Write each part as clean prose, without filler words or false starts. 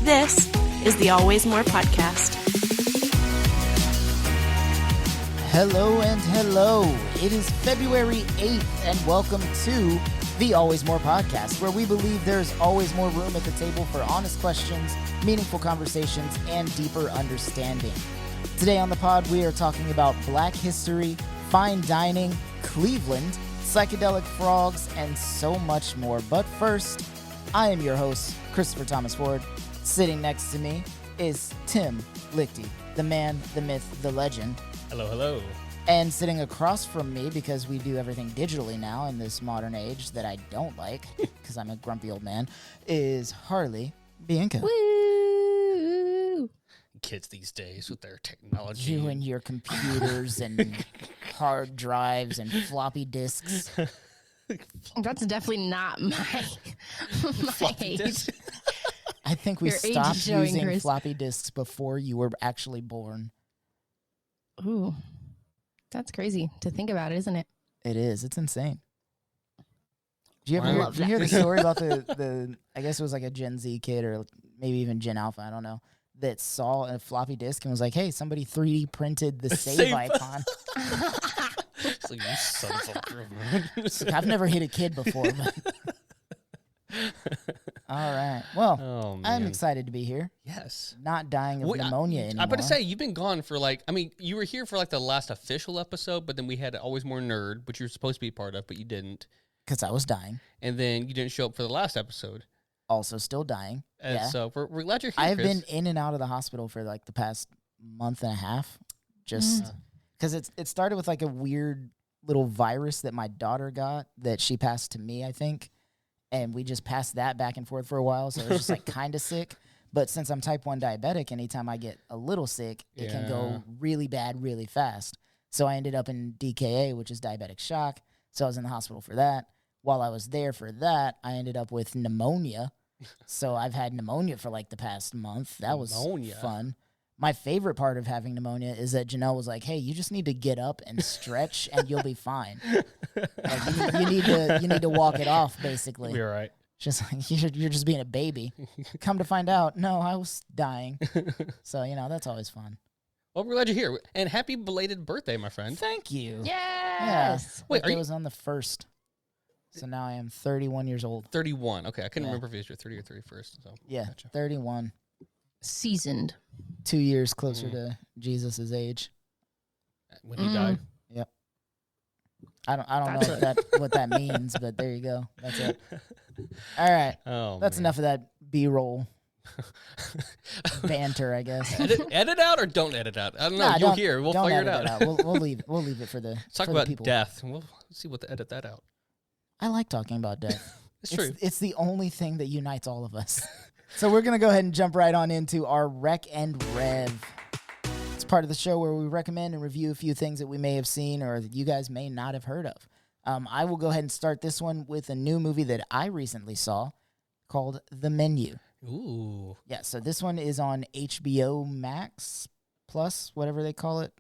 This is the Always More podcast. Hello and hello. It is February 8th, and welcome to the Always More podcast, where we believe there's always more room at the table for honest questions, meaningful conversations, and deeper understanding. Today on the pod, we are talking about Black history, fine dining, Cleveland, psychedelic frogs, and so much more. But first, I am your host, Christopher Thomas Ford. Sitting next to me is Tim Lichty, the man, the myth, the legend. Hello, hello. And sitting across from me, because we do everything digitally now in this modern age that I don't like, because I'm a grumpy old man, is Harley Bianca. Woo! Kids these days with their technology. You and your computers and hard drives and floppy disks. That's definitely not my age. I think we Your age stopped is showing, using Chris. floppy disks before you were actually born. Ooh, that's crazy to think about, isn't it? It is. It's insane. Did you ever I hear, love did you hear that. the story about the I guess it was like a Gen Z kid or maybe even Gen Alpha, I don't know, that saw a floppy disk and was like, hey, somebody 3D printed the save Save. icon. It's like, you son of a It's like, I've never hit a kid before. But all right. Well, Oh, man. I'm excited to be here. Yes. Not dying of Wait, pneumonia anymore. I'm about to say, you've been gone for you were here for like the last official episode, but then we had Always More Nerd, which you were supposed to be a part of, but you didn't. Because I was dying. And then you didn't show up for the last episode. Also still dying. And Yeah. so we're glad you're here, I've Chris. been in and out of the hospital for like the past month and a half. Just because it started with like a weird little virus that my daughter got that she passed to me, I think. And we just passed that back and forth for a while. So it was just like kind of sick. But since I'm type 1 diabetic, anytime I get a little sick, it can Yeah. go really bad really fast. So I ended up in DKA, which is diabetic shock. So I was in the hospital for that. While I was there for that, I ended up with pneumonia. So I've had pneumonia for like the past month. That was Pneumonia. fun. My favorite part of having pneumonia is that Janelle was like, hey, you just need to get up and stretch and you'll be fine. Like, you need to walk it off, basically. You're right. Just like, you're just being a baby. Come to find out, no, I was dying. So, that's always fun. Well, we're glad you're here. And happy belated birthday, my friend. Thank you. Yes. Wait, It was on the 1st. So now I am 31 years old. 31. Okay, I couldn't Yeah. remember if it was your 30 or 31st. So Yeah, gotcha. 31. Seasoned. 2 years closer to Jesus' age. When he died. Yep. I don't That's know what that means, but there you go. That's it. All right. Oh, That's man. enough of that B-roll banter, I guess. edit out or don't edit out? I don't know. Nah, You'll don't- hear. We'll don't figure it edit out. We'll leave it for the Let's talk for the about people. death. We'll see what to edit that out. I like talking about death. It's true. It's the only thing that unites all of us. So we're going to go ahead and jump right on into our Rec and Rev. It's part of the show where we recommend and review a few things that we may have seen or that you guys may not have heard of. I will go ahead and start this one with a new movie that I recently saw called The Menu. Ooh. Yeah, so this one is on HBO Max Plus, whatever they call it.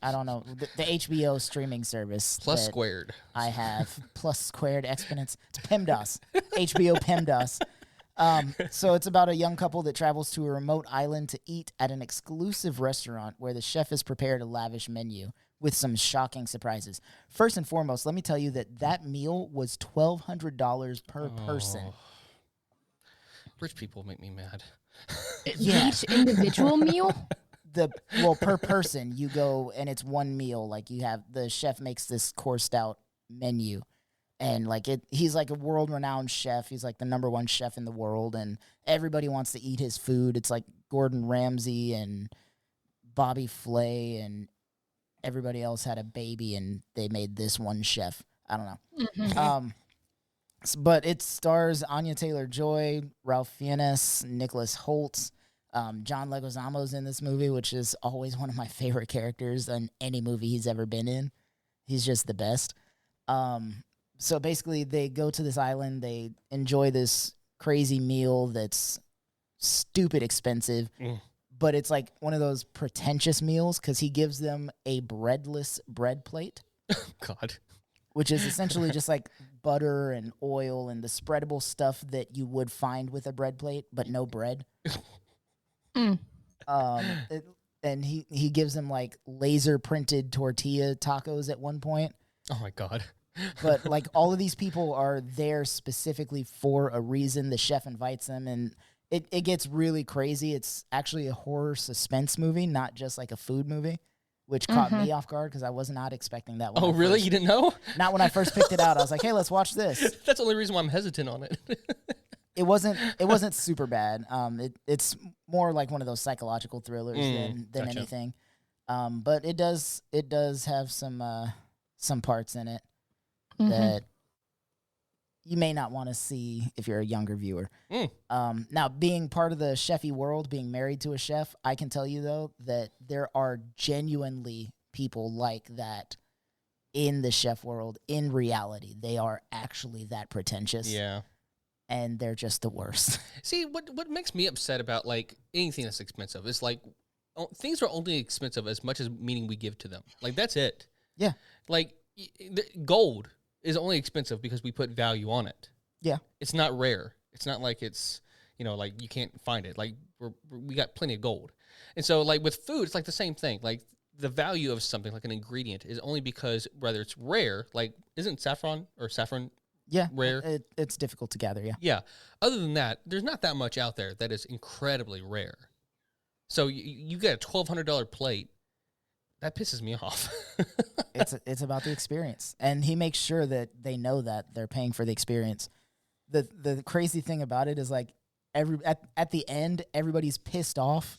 I don't know. The HBO streaming service. Plus that squared. I have plus squared exponents. It's PEMDAS. HBO PEMDAS. So it's about a young couple that travels to a remote island to eat at an exclusive restaurant where the chef has prepared a lavish menu with some shocking surprises. First and foremost, let me tell you that meal was $1,200 per person. Rich people make me mad. Yeah. Each individual meal? Per person, you go and it's one meal. Like you have the chef makes this coursed out menu. And he's like a world-renowned chef. He's like the number one chef in the world, and everybody wants to eat his food. It's like Gordon Ramsay and Bobby Flay, and everybody else had a baby, and they made this one chef. I don't know. But it stars Anya Taylor-Joy, Ralph Fiennes, Nicholas Hoult, John Leguizamo's in this movie, which is always one of my favorite characters in any movie he's ever been in. He's just the best. So basically, they go to this island. They enjoy this crazy meal that's stupid expensive, but it's like one of those pretentious meals because he gives them a breadless bread plate. God. Which is essentially just like butter and oil and the spreadable stuff that you would find with a bread plate, but no bread. And he gives him like laser printed tortilla tacos at one point. Oh my God. But like all of these people are there specifically for a reason. The chef invites them, and it gets really crazy. It's actually a horror suspense movie, not just like a food movie, which caught me off guard because I was not expecting that. Oh, really? You didn't know? Not when I first picked it out. I was like, hey, let's watch this. That's the only reason why I'm hesitant on it. It wasn't super bad. It's more like one of those psychological thrillers than gotcha. anything. But it does have some parts in it that you may not want to see if you're a younger viewer. Now, being part of the chefy world, being married to a chef, I can tell you though that there are genuinely people like that in the chef world. In reality, they are actually that pretentious. Yeah. And they're just the worst. See, what makes me upset about like anything that's expensive is like things are only expensive as much as meaning we give to them. Like that's it. Yeah. Like gold is only expensive because we put value on it. Yeah. It's not rare. It's not like it's, like you can't find it. Like we got plenty of gold. And so like with food, it's like the same thing. Like the value of something like an ingredient is only because whether it's rare, like isn't saffron rare? It's difficult to gather, yeah. Yeah. Other than that, there's not that much out there that is incredibly rare. So you get a $1,200 plate. That pisses me off. It's about the experience. And he makes sure that they know that they're paying for the experience. The crazy thing about it is like at the end, everybody's pissed off.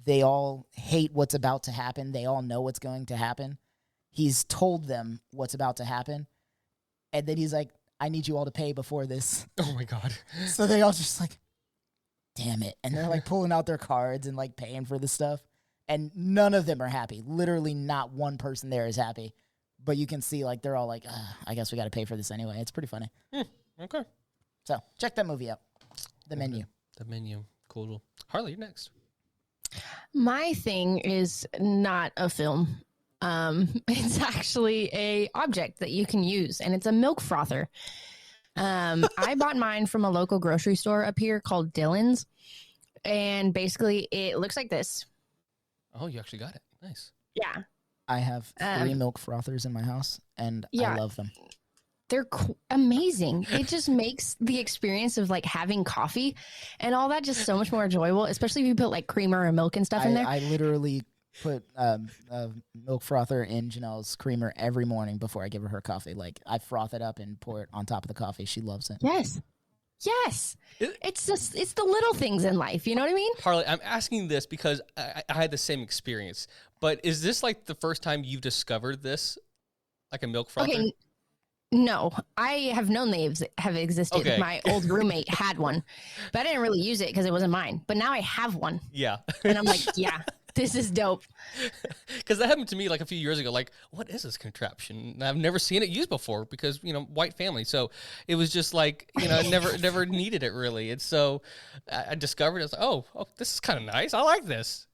They all hate what's about to happen. They all know what's going to happen. He's told them what's about to happen. And then he's like, I need you all to pay before this. Oh my God. So they all just like, damn it. And they're like pulling out their cards and like paying for the stuff. And none of them are happy. Literally not one person there is happy. But you can see like they're all like, I guess we got to pay for this anyway. It's pretty funny. Okay. So check that movie out. The Menu. The Menu. Cool. Harley, you're next. My thing is not a film. It's actually a object that you can use, and it's a milk frother. I bought mine from a local grocery store up here called Dillon's, and basically it looks like this. Oh, you actually got it. Nice. Yeah. I have 3 milk frothers in my house, and I love them. They're amazing. It just makes the experience of like having coffee and all that just so much more enjoyable, especially if you put like creamer or milk and stuff in there. I literally put a milk frother in Janelle's creamer every morning before I give her coffee. Like I froth it up and pour it on top of the coffee. She loves it. Yes. It's the little things in life. You know what I mean? Harley, I'm asking this because I had the same experience. But is this like the first time you've discovered this, like a milk frother? Okay. No, I have known they have existed. Okay. My old roommate had one, but I didn't really use it because it wasn't mine. But now I have one. Yeah. And I'm like, yeah, this is dope. Because that happened to me like a few years ago. Like, what is this contraption? And I've never seen it used before because, white family. So it was just like, I never needed it really. And so I discovered it. I was like, oh, this is kind of nice. I like this.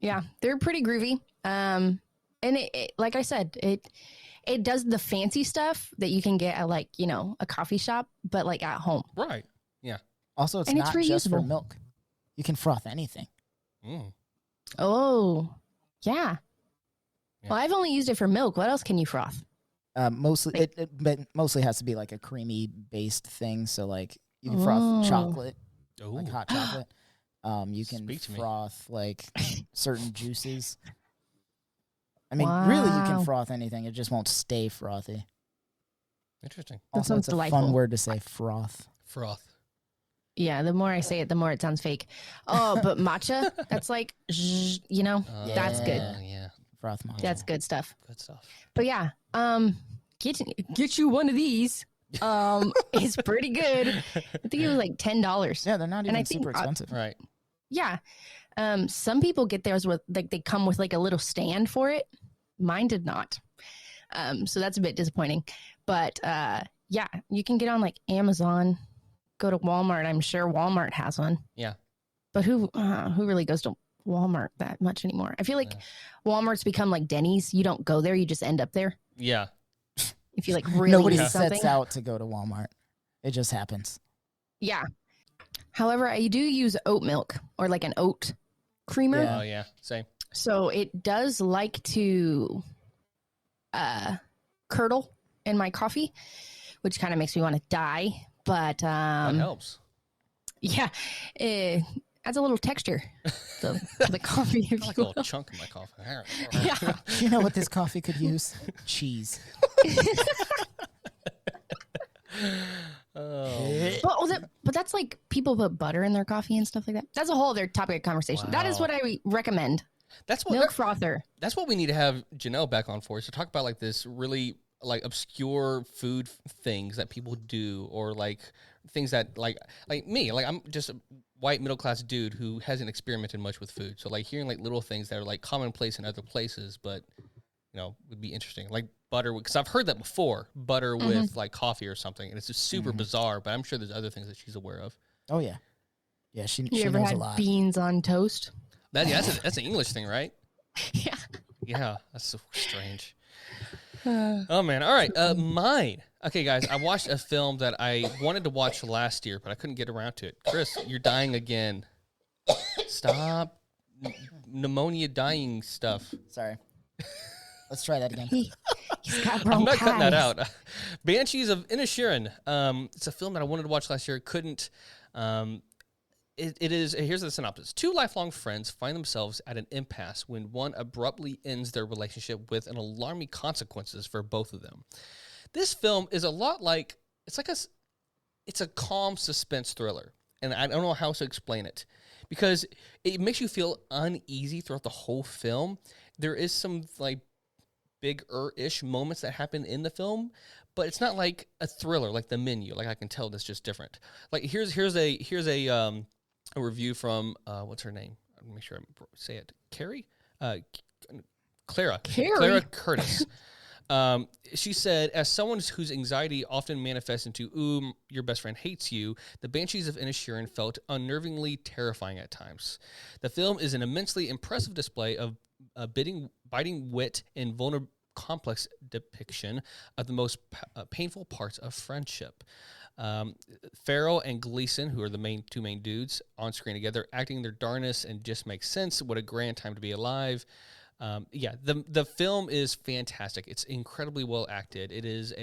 Yeah, they're pretty groovy. And it like I said, it does the fancy stuff that you can get at like, a coffee shop, but like at home. Right. Yeah. Also, it's not just for milk. You can froth anything. Oh, yeah. Well, I've only used it for milk. What else can you froth? Mostly, it mostly has to be like a creamy based thing. So like you can froth chocolate, like hot chocolate. You can froth like certain juices. I mean, really, you can froth anything. It just won't stay frothy. Interesting. Also, it's a fun word to say, froth. Froth. Yeah, the more I say it, the more it sounds fake. Oh, but matcha, that's like, that's good. Yeah. Froth matcha. That's good stuff. Good stuff. But yeah, get you one of these. It's pretty good. I think it was like $10. Yeah, they're not even super expensive. Right. Yeah. Some people get theirs with like they come with like a little stand for it. Mine did not. So that's a bit disappointing. But yeah, you can get on like Amazon, go to Walmart. I'm sure Walmart has one. Yeah. But who really goes to Walmart that much anymore? I feel like Walmart's become like Denny's. You don't go there, you just end up there. Yeah. If you like really Nobody need something. sets out to go to Walmart. It just happens. Yeah. However, I do use oat milk or like an oat creamer. Yeah. Oh yeah, same. So it does like to curdle in my coffee, which kind of makes me want to die. But That helps. yeah, it adds a little texture to the coffee. I If like you a little will. chunk in my coffee. Yeah. You know what this coffee could use? Cheese. Oh, But that's like people put butter in their coffee and stuff like that. That's a whole other topic of conversation. That is Wow. what I recommend. that's what Milk frother. that's what we need to have Janelle back on for, is to talk about like this really like obscure food things that people do, or like things that like me, like I'm just a white middle class dude who hasn't experimented much with food. So like hearing like little things that are like commonplace in other places, but would be interesting. Like butter, because I've heard that before, butter with like coffee or something, and it's just super bizarre. But I'm sure there's other things that she's aware of. Oh yeah, yeah. She You ever knows a had lot. beans on toast? That's an English thing, right? Yeah. Yeah, that's so strange. Oh man! All right, mine. Okay, guys, I watched a film that I wanted to watch last year, but I couldn't get around to it. Chris, you're dying again. Stop pneumonia dying stuff. Sorry. Let's try that again. He's got I'm not cutting that bronchitis. out. Banshees of Inisherin. It's a film that I wanted to watch last year, couldn't. It is. Here's the synopsis: two lifelong friends find themselves at an impasse when one abruptly ends their relationship with an alarming consequences for both of them. This film is a lot like it's a calm suspense thriller, and I don't know how to explain it because it makes you feel uneasy throughout the whole film. There is some like bigger-ish moments that happen in the film, but it's not like a thriller like The Menu. Like I can tell that's just different. Like here's a review from what's her name? Let me make sure I say it. Carrie, Clara Curtis. She said, as someone whose anxiety often manifests into, ooh, your best friend hates you, the Banshees of Inisherin felt unnervingly terrifying at times. The film is an immensely impressive display of biting wit and complex depiction of the most painful parts of friendship. Farrell and Gleason, who are the two main dudes on screen together, acting their darnest and just makes sense. What a grand time to be alive. The film is fantastic. It's incredibly well acted. It is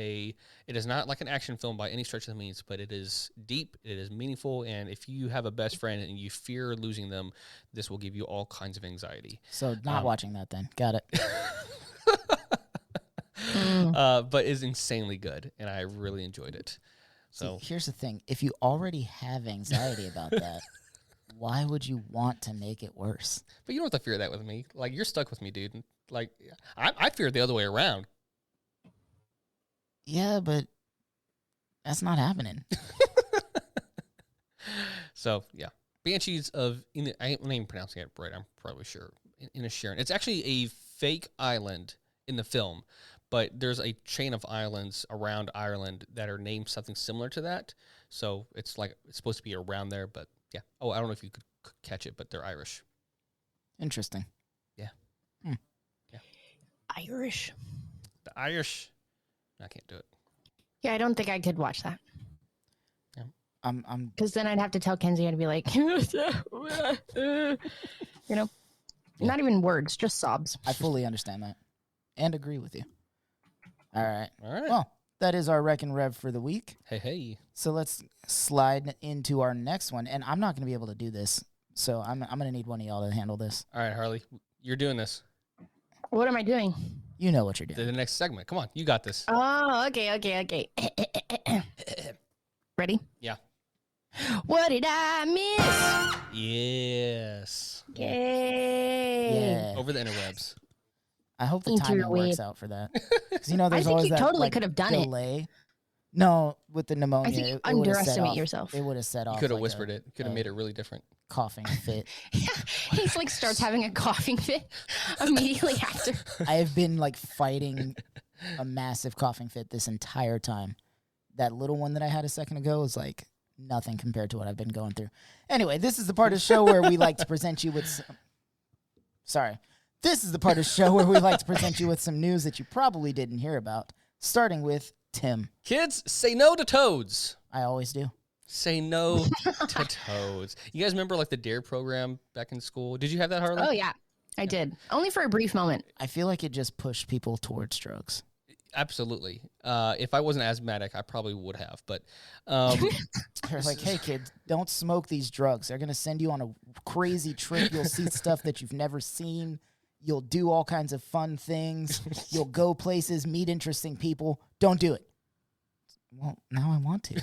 not like an action film by any stretch of the means, but it is deep, it is meaningful, and if you have a best friend and you fear losing them, this will give you all kinds of anxiety. So not watching that then. Got it. But it's insanely good, and I really enjoyed it. So See, here's the thing. If you already have anxiety about that, why would you want to make it worse? But you don't have to fear that with me. Like, you're stuck with me, dude. Like, I fear it the other way around. Yeah, but that's not happening. So, yeah. Banshees of... I'm not even pronouncing it right. I'm probably sure. Inisherin. It's actually a fake island in the film, but there's a chain of islands around Ireland that are named something similar to that. So, it's supposed to be around there, but yeah. Oh, I don't know if you could catch it, but they're Irish. Interesting. Yeah. Yeah. Irish. The Irish. I can't do it. Yeah, I don't think I could watch that. I'm Because then I'd have to tell Kenzie, I'd be like, not even words, just sobs. I fully understand that and agree with you. All right. All right. Well, that is our Rec and Rev for the week. Hey. So let's slide into our next one. And I'm not going to be able to do this. So I'm going to need one of y'all to handle this. All right, Harley. You're doing this. What am I doing? You know what you're doing. The next segment. Come on. You got this. Oh, okay. Ready? Yeah. What did I miss? Yes. Yay. Yeah. Over the interwebs. I hope the timing works Interweb. out for that. Because there's I think always you that totally like, could have done it. delay. No, with the pneumonia, I think you it would've set underestimate off- yourself. It would have set off. You could have like whispered it. Could have made it really different. coughing fit. He's like starts having a coughing fit immediately after. I have been like fighting a massive coughing fit this entire time. That little one that I had a second ago is like nothing compared to what I've been going through. Anyway, this is the part of the show where we like to present you with This is the part of the show where we like to present you with some news that you probably didn't hear about, starting with Tim. Kids, say no to toads. I always do. Say no to toads. You guys remember like the DARE program back in school? Did you have that, Harley? Oh, yeah, I did. Only for a brief moment. I feel like it just pushed people towards drugs. Absolutely. If I wasn't asthmatic, I probably would have. But They're like, hey, kids, don't smoke these drugs. They're going to send you on a crazy trip. You'll see stuff that you've never seen. You'll do all kinds of fun things. You'll go places, meet interesting people. Don't do it. Well, now I want to.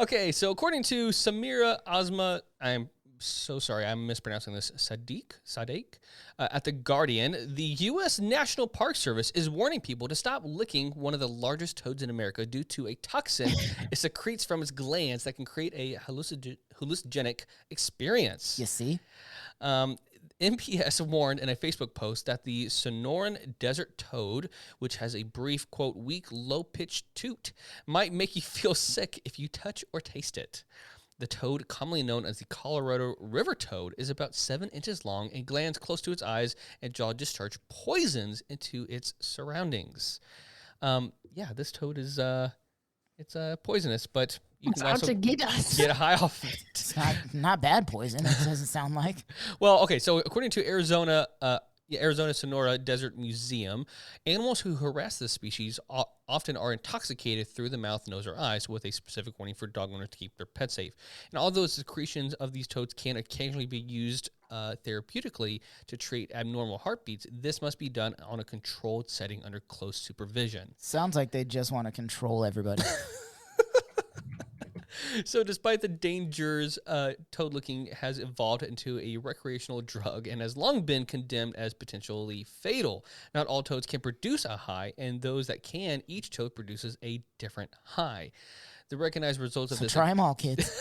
Okay, so according to Samira Azma, I'm so sorry, I'm mispronouncing this, Sadiq, at The Guardian, the U.S. National Park Service is warning people to stop licking one of the largest toads in America due to a toxin it secretes from its glands that can create a hallucinogenic experience. You see? NPS warned in a Facebook post that the Sonoran desert toad, which has a brief, quote, weak, low-pitched toot, might make you feel sick if you touch or taste it. The toad, commonly known as the Colorado River toad, is about 7 inches long and glands close to its eyes and jaw discharge poisons into its surroundings. This toad is it's poisonous, but you It's can out also to get us. get high off it. It's not bad poison. It doesn't sound like. Well, okay, so according to Arizona Sonora Desert Museum, animals who harass this species often are intoxicated through the mouth, nose, or eyes, with a specific warning for dog owners to keep their pets safe. And although the secretions of these toads can occasionally be used therapeutically to treat abnormal heartbeats, this must be done on a controlled setting under close supervision. Sounds like they just want to control everybody. So despite the dangers, toad licking has evolved into a recreational drug and has long been condemned as potentially fatal. Not all toads can produce a high, and those that can, each toad produces a different high. The recognized results of So this... try them all, kids.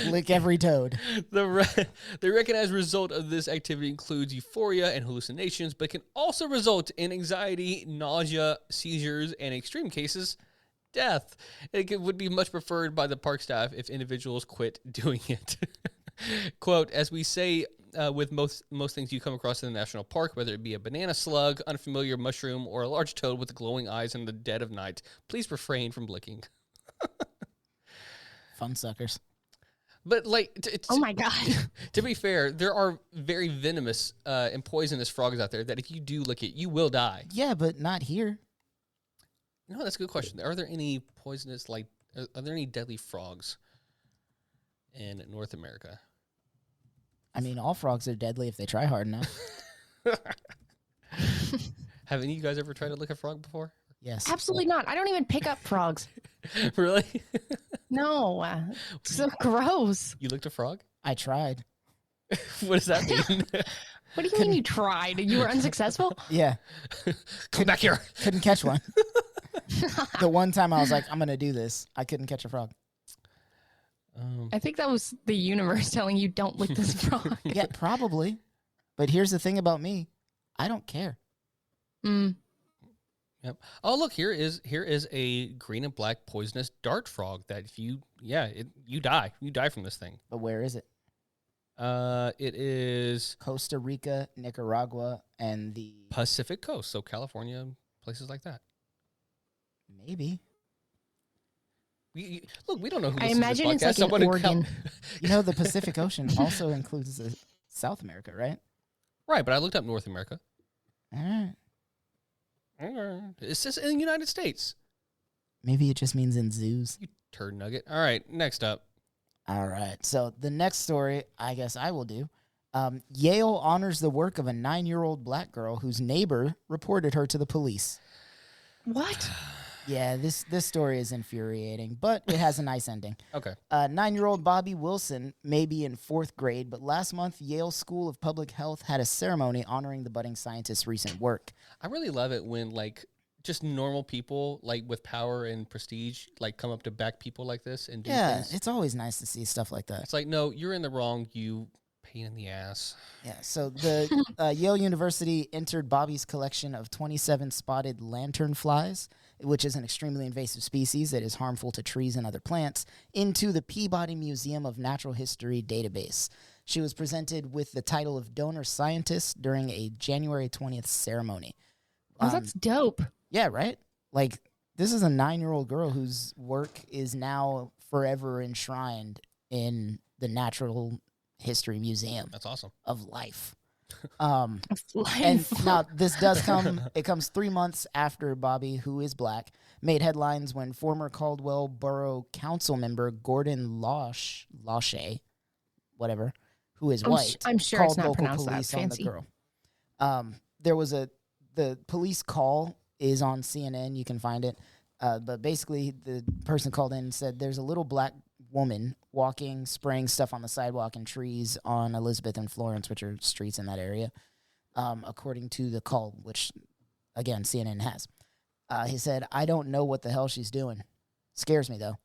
Lick every toad. The recognized result of this activity includes euphoria and hallucinations, but can also result in anxiety, nausea, seizures, and in extreme cases, death. It would be much preferred by the park staff if individuals quit doing it. Quote, as we say with most things you come across in the national park, whether it be a banana slug, unfamiliar mushroom, or a large toad with glowing eyes in the dead of night, please refrain from licking. Fun suckers. But like, Oh my God. to be fair, there are very venomous and poisonous frogs out there that if you do lick it, you will die. Yeah, but not here. No, that's a good question. Are there any poisonous, like, are there any deadly frogs in North America? I mean, all frogs are deadly if they try hard enough. Have any of you guys ever tried to lick a frog before? Yes. Absolutely not. I don't even pick up frogs. Really? No. So gross. You licked a frog? I tried. What does that mean? What do you mean you tried? You were unsuccessful? Yeah. Come back here. Couldn't catch one. The one time I was like, I'm going to do this, I couldn't catch a frog. I think that was the universe telling you don't lick this frog. Yeah, probably. But here's the thing about me. I don't care. Mm. Yep. Oh, look, here is a green and black poisonous dart frog that if you die. You die from this thing. But where is it? It is Costa Rica, Nicaragua, and the... Pacific Coast, so California, places like that. Maybe. Look, we don't know who I listens imagine to it's this podcast. like in Someone in Oregon. You know, the Pacific Ocean also includes South America, right? Right, but I looked up North America. All right. It's just in the United States. Maybe it just means in zoos. You turd nugget. All right, next up. All right. So the next story, I guess I will do. Yale honors the work of a 9-year-old black girl whose neighbor reported her to the police. What? Yeah, this story is infuriating, but it has a nice ending. Okay. 9-year-old Bobby Wilson may be in 4th grade, but last month, Yale School of Public Health had a ceremony honoring the budding scientist's recent work. I really love it when, like, just normal people, like, with power and prestige, like, come up to back people like this and do things. It's always nice to see stuff like that. It's like, no, you're in the wrong, you pain in the ass. Yeah, so the Yale University entered Bobby's collection of 27 spotted lanternflies, which is an extremely invasive species that is harmful to trees and other plants, into the Peabody Museum of Natural History database. She was presented with the title of donor scientist during a January 20th ceremony. Oh, that's dope. Yeah, right? Like, this is a 9-year-old girl whose work is now forever enshrined in the Natural History Museum That's awesome. of Life. Life. And now this does come, it comes 3 months after Bobby, who is black, made headlines when former Caldwell Borough Council member Gordon Lachey, whatever, who is white, I'm sure called it's not local pronounced that police on the fancy. girl. There was the police call is on CNN. You can find it. But basically, the person called in and said there's a little black woman walking, spraying stuff on the sidewalk and trees on Elizabeth and Florence, which are streets in that area, according to the call, which, again, CNN has. He said, I don't know what the hell she's doing. Scares me, though.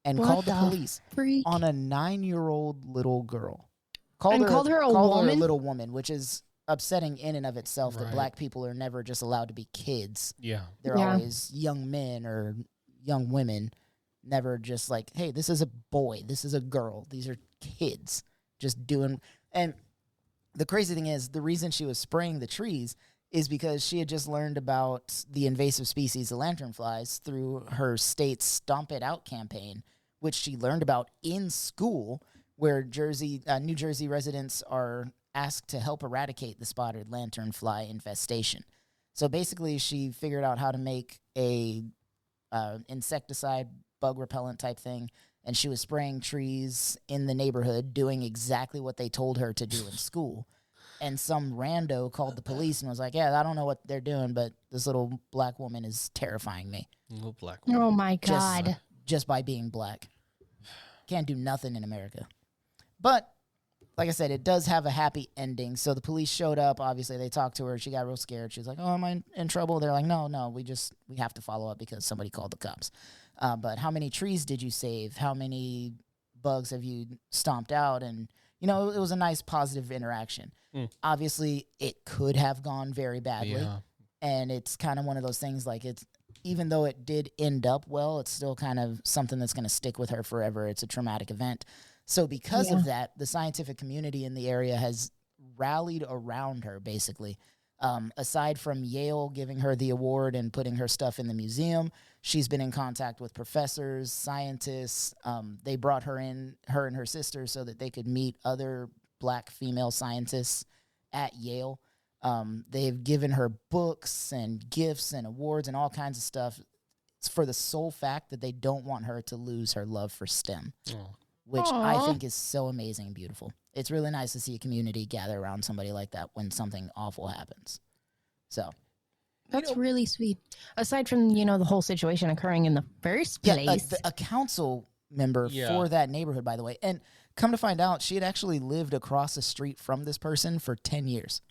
And What called the the police freak? on a 9-year-old little girl. Called her a woman? little woman, which is upsetting in and of itself that Right. black people are never just allowed to be kids. Yeah. They're Yeah. always young men or young women, never just like, hey, this is a boy, this is a girl, these are kids just doing. And the crazy thing is, the reason she was spraying the trees is because she had just learned about the invasive species, the lanternflies, through her state's Stomp It Out campaign, which she learned about in school, where New Jersey residents are asked to help eradicate the spotted lanternfly infestation. So basically, she figured out how to make a insecticide, bug repellent type thing, and she was spraying trees in the neighborhood, doing exactly what they told her to do in school. And some rando called the police and was like, yeah, I don't know what they're doing, but this little black woman is terrifying me Little black. Oh my Just- God. just by being black. Can't do nothing in America. But like I said, it does have a happy ending. So the police showed up. Obviously, they talked to her. She got real scared. She was like, oh, am I in trouble? They're like, no, we have to follow up because somebody called the cops. But how many trees did you save? How many bugs have you stomped out? And, it was a nice positive interaction. Obviously, it could have gone very badly. Yeah. And it's kind of one of those things like even though it did end up well, it's still kind of something that's going to stick with her forever. It's a traumatic event. So because of that, the scientific community in the area has rallied around her, basically. Aside from Yale giving her the award and putting her stuff in the museum, she's been in contact with professors, scientists. They brought her and her sister, so that they could meet other black female scientists at Yale. They've given her books and gifts and awards and all kinds of stuff. It's for the sole fact that they don't want her to lose her love for STEM, which I Aw. think is so amazing and beautiful. It's really nice to see a community gather around somebody like that when something awful happens. So, That's really sweet. Aside from, the whole situation occurring in the first place. a council member for that neighborhood, by the way. And come to find out, she had actually lived across the street from this person for 10 years.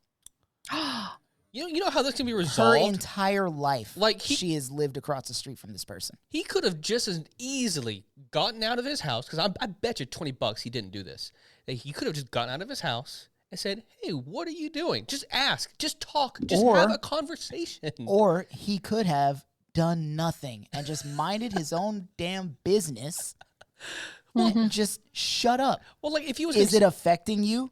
You know how this can be Her resolved? entire life, Like, she has lived across the street from this person. He could have just as easily gotten out of his house, because I bet you $20 he didn't do this. He could have just gotten out of his house and said, hey, what are you doing? Just ask. Just talk. Just have a conversation. Or he could have done nothing and just minded his own damn business and just shut up. Well, like, if he was... Is it affecting you?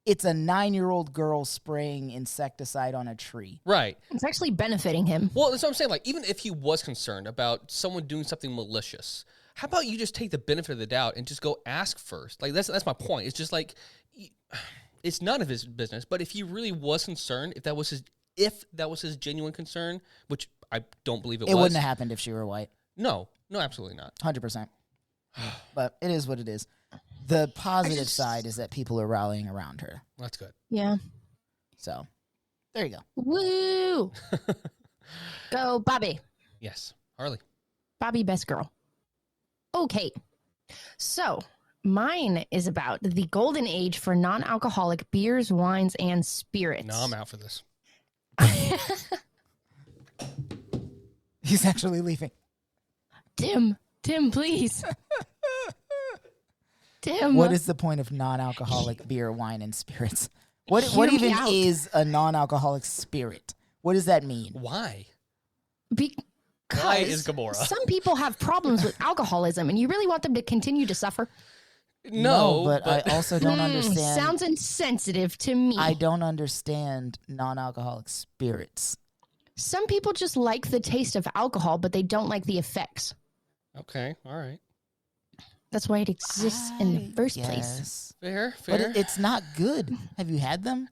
It's a 9-year-old girl spraying insecticide on a tree. Right. It's actually benefiting him. Well, that's what I'm saying. Like, even if he was concerned about someone doing something malicious, how about you just take the benefit of the doubt and just go ask first? Like, that's my point. It's just like, it's none of his business. But if he really was concerned, if that was his genuine concern, which I don't believe it was. It wouldn't have happened if she were white. No, absolutely not. 100%. But it is what it is. The positive side is that people are rallying around her. That's good. Yeah. So, there you go. Woo! Go, Bobby. Yes. Harley. Bobby, best girl. Okay. So, mine is about the golden age for non-alcoholic beers, wines, and spirits. No, I'm out for this. He's actually leaving. Tim, please. Tim. What is the point of non-alcoholic beer, wine, and spirits? What Hear me even out. is a non-alcoholic spirit? What does that mean? Why? Because Why is Gamora? some people have problems with alcoholism, and you really want them to continue to suffer? No, but I also don't understand. Sounds insensitive to me. I don't understand non-alcoholic spirits. Some people just like the taste of alcohol, but they don't like the effects. Okay, all right. That's why it exists in the first place. Yes. Fair. But it's not good. Have you had them?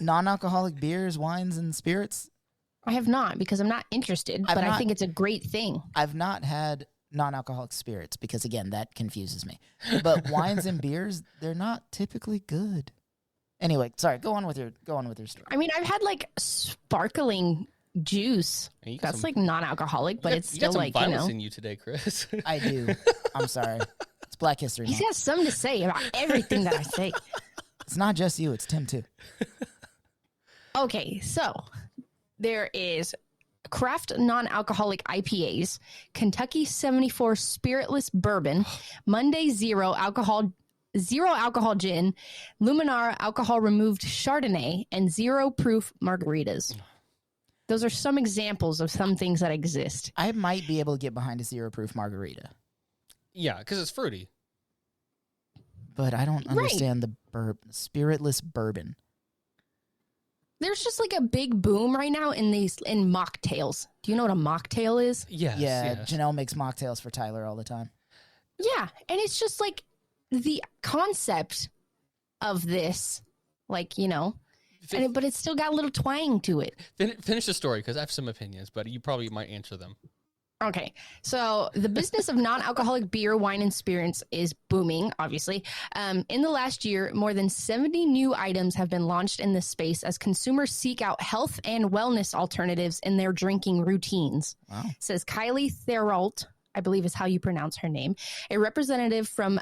Non-alcoholic beers, wines, and spirits? I have not because I'm not interested, but I think it's a great thing. I've not had non-alcoholic spirits because, again, that confuses me. But wines and beers, they're not typically good. Anyway, sorry. Go on with your story. I mean, I've had like sparkling juice. That's like non-alcoholic, but it's still like, you got some violence in you today, Chris. I do. I'm sorry. It's Black History Month. He's got something to say about everything that I say. It's not just you. It's Tim too. Okay, so there is craft non-alcoholic IPAs, Kentucky 74 spiritless bourbon, Monday zero alcohol gin, Luminar alcohol removed Chardonnay, and zero proof margaritas. Those are some examples of some things that exist. I might be able to get behind a zero proof margarita. Yeah, because it's fruity. But I don't understand the spiritless bourbon. There's just like a big boom right now in mocktails. Do you know what a mocktail is? Yes. Yeah, Janelle makes mocktails for Tyler all the time. Yeah, and it's just like the concept of this, like, you know, but it's still got a little twang to it. Finish the story because I have some opinions, but you probably might answer them. Okay, so the business of non-alcoholic beer, wine, and spirits is booming, obviously. In the last year, more than 70 new items have been launched in this space as consumers seek out health and wellness alternatives in their drinking routines. Wow. Says Kylie Therault, I believe is how you pronounce her name, a representative from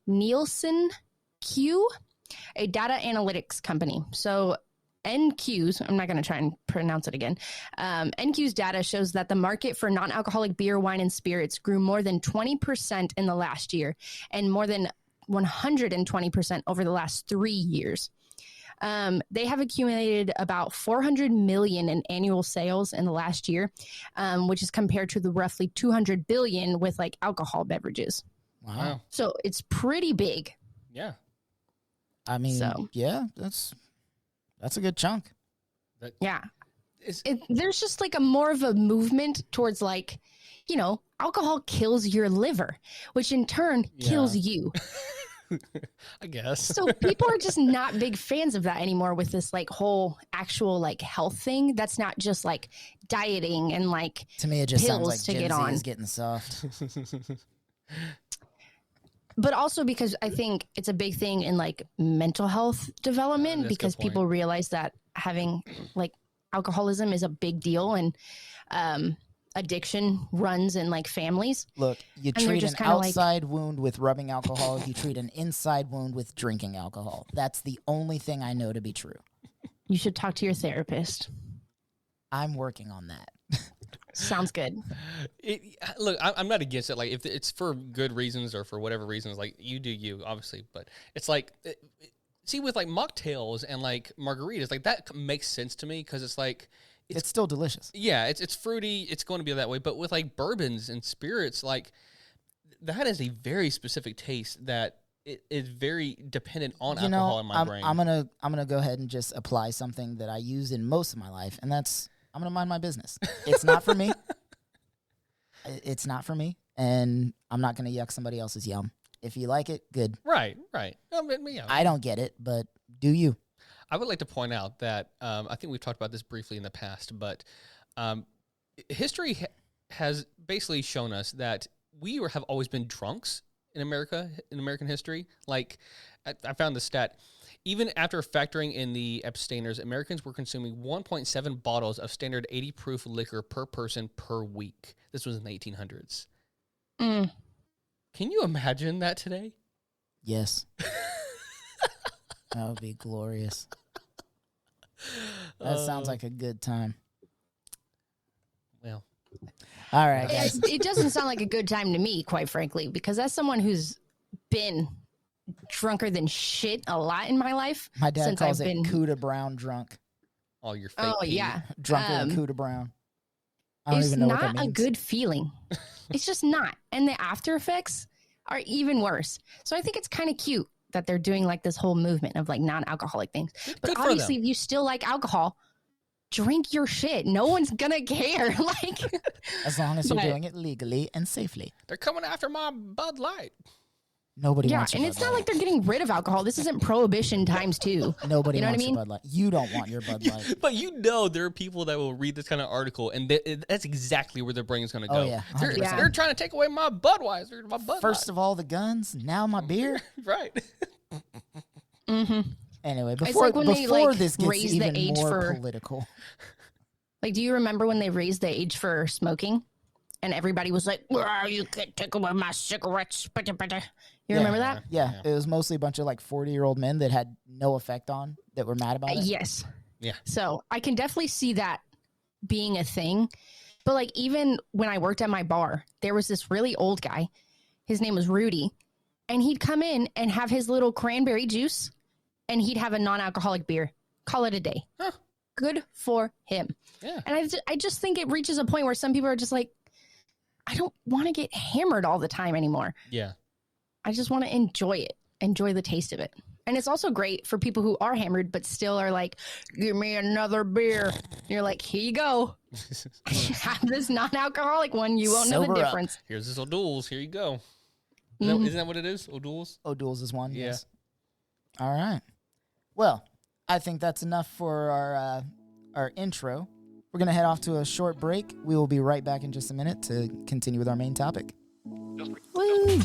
Nielsen Q, a data analytics company. So NQ's, I'm not going to try and pronounce it again. NQ's data shows that the market for non-alcoholic beer, wine, and spirits grew more than 20% in the last year and more than 120% over the last 3 years. They have accumulated about 400 million in annual sales in the last year, which is compared to the roughly 200 billion with like alcohol beverages. Wow. So it's pretty big. Yeah. I mean, yeah, that's a good chunk. Yeah. There's just like a more of a movement towards like, you know, alcohol kills your liver, which in turn kills you. I guess. So people are just not big fans of that anymore with this like whole actual like health thing. That's not just like dieting and like to me it just sounds pills like to Gen get Z on. is getting soft. But also because I think it's a big thing in like mental health development because people realize that having like alcoholism is a big deal and addiction runs in like families. Look, you treat an outside wound with rubbing alcohol. You treat an inside wound with drinking alcohol. That's the only thing I know to be true. You should talk to your therapist. I'm working on that. Sounds good. Look, I'm not against it. Like, if it's for good reasons or for whatever reasons, like, you do you, obviously. But it's like, see, with like mocktails and like margaritas, like that makes sense to me because it's like, it's still delicious. Yeah, it's fruity. It's going to be that way. But with like bourbons and spirits, like that is a very specific taste that it is very dependent on alcohol in my brain. I'm gonna go ahead and just apply something that I use in most of my life, and that's I'm going to mind my business. It's not for me. It's not for me, and I'm not going to yuck somebody else's yum. If you like it, good. Right. I don't get it, but do you? I would like to point out that I think we've talked about this briefly in the past, but history has basically shown us that we have always been drunks in America, in American history. Like, I found the stat. Even after factoring in the abstainers, Americans were consuming 1.7 bottles of standard 80 proof liquor per person per week. This was in the 1800s. Mm. Can you imagine that today? Yes. That would be glorious. That sounds like a good time. Well. All right, guys. It doesn't sound like a good time to me, quite frankly, because as someone who's been drunker than shit a lot in my life. My dad calls it Cuda Brown drunk. Oh, you're fake. Oh, yeah. Drunker than Cuda Brown. I don't even know what that means. It's not a good feeling. It's just not. And the after effects are even worse. So I think it's kind of cute that they're doing like this whole movement of like non-alcoholic things. But obviously, if you still like alcohol, drink your shit. No one's gonna care. Like, As long as you're But- doing it legally and safely. They're coming after my Bud Light. Nobody yeah, wants your and Bud it's not Light. like they're getting rid of alcohol. This isn't prohibition times 2. Nobody You know what I wants mean? your Bud Light. You don't want your Bud Light. But you know there are people that will read this kind of article, and that's exactly where their brain's going to Oh, go. yeah, They're, 100%. they're trying to take away my Budweiser, my Bud First Light. of all, the guns. Now my beer. Right. Anyway, It's before like when they, before like, this gets raise the even age more for- political. Like, do you remember when they raised the age for smoking? And everybody was like, "Wow, you can't take away my cigarettes." You remember that? Yeah, it was mostly a bunch of like 40-year-old men that had no effect on that were mad about it. Yes. Yeah. So I can definitely see that being a thing. But like, even when I worked at my bar, there was this really old guy. His name was Rudy. And he'd come in and have his little cranberry juice, and he'd have a non-alcoholic beer. Call it a day. Huh. Good for him. Yeah. And I just think it reaches a point where some people are just like, I don't want to get hammered all the time anymore. Yeah. I just want to enjoy it, enjoy the taste of it. And it's also great for people who are hammered, but still are like, give me another beer. And you're like, here you go. Have this non-alcoholic one. You won't know Sober the up. difference. Here's this O'Doul's. Here you go. Mhm. Isn't that what it is? O'Doul's? O'Doul's is one. Yeah. Yes. All right. Well, I think that's enough for our intro. We're gonna head off to a short break. We will be right back in just a minute to continue with our main topic. Woo.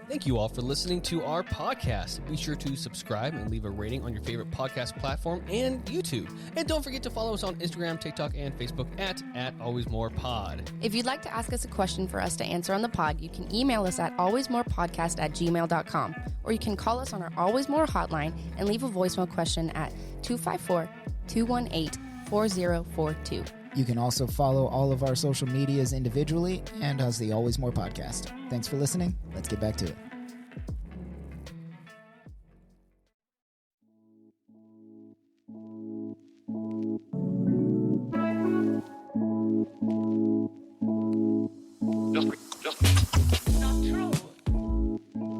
Thank you all for listening to our podcast. Be sure to subscribe and leave a rating on your favorite podcast platform and YouTube. And don't forget to follow us on Instagram, TikTok, and Facebook at AlwaysMorePod. If you'd like to ask us a question for us to answer on the pod, you can email us at alwaysmorepodcast@gmail.com, or you can call us on our Always More hotline and leave a voicemail question at 254-218-4042. You can also follow all of our social medias individually and as the Always More podcast. Thanks for listening. Let's get back to it.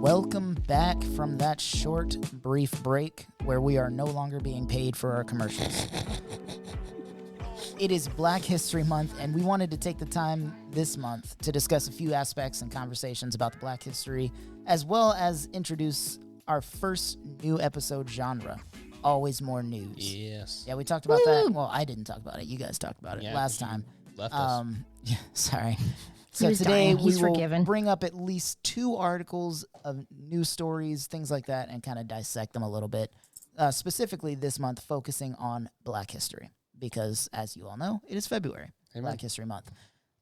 Welcome back from that short, brief break where we are no longer being paid for our commercials. It is Black History Month, and we wanted to take the time this month to discuss a few aspects and conversations about the Black history, as well as introduce our first new episode genre, Always More News. Yes. Yeah, we talked about that. Well, I didn't talk about it. You guys talked about it Yeah, last time. Left us. Yeah, sorry. So was today dying. He's we will forgiven. bring up at least 2 articles of news stories, things like that, and kind of dissect them a little bit. Specifically this month, focusing on Black history, because as you all know, it is February, Amen. Black History Month.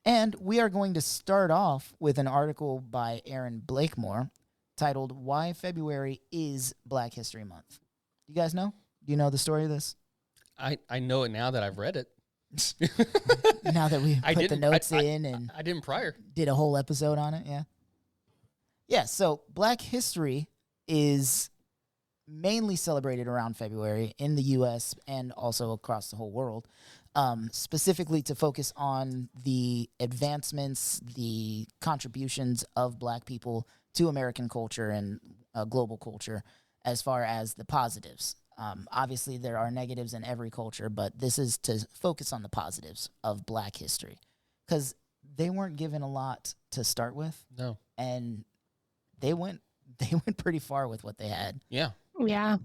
And we are going to start off with an article by Aaron Blakemore titled "Why February is Black History Month." You guys know? Do you know the story of this? I know it now that I've read it. Now that we I put the didn't- notes I- in and I didn't prior. did a whole episode on it, yeah. Yeah, so Black history is mainly celebrated around February in the U.S. and also across the whole world, specifically to focus on the advancements, the contributions of Black people to American culture and global culture as far as the positives. Obviously, there are negatives in every culture, but this is to focus on the positives of Black history because they weren't given a lot to start with, No. and they went pretty far with what they had. Yeah. Yeah.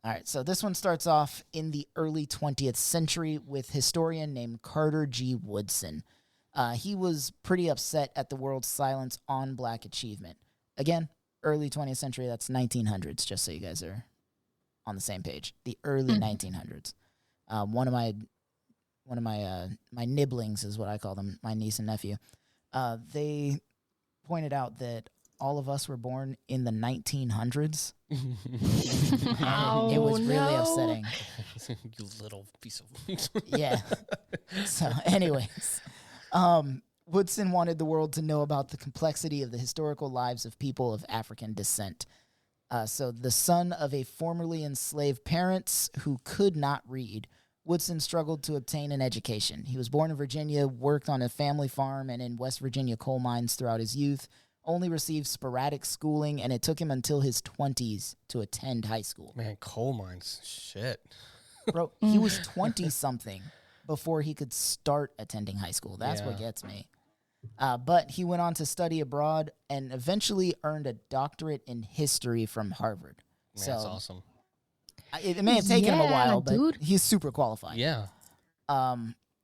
All right, so this one starts off in the early 20th century with historian named Carter G. Woodson. He was pretty upset at the world's silence on Black achievement. Again, early 20th century, that's 1900s, just so you guys are on the same page. The early 1900s. One of my nibblings is what I call them, my niece and nephew. They pointed out that all of us were born in the 1900s. Oh, It was really no. upsetting. You little piece of. Yeah. So, anyways, Woodson wanted the world to know about the complexity of the historical lives of people of African descent. So, the son of a formerly enslaved parents who could not read, Woodson struggled to obtain an education. He was born in Virginia, worked on a family farm and in West Virginia coal mines throughout his youth, only received sporadic schooling, and it took him until his 20s to attend high school. Man, coal mines. Shit. Bro, he was 20-something before he could start attending high school. That's what gets me. But he went on to study abroad and eventually earned a doctorate in history from Harvard. Man, that's awesome. It may have taken him a while, but dude. he's super qualified. Yeah.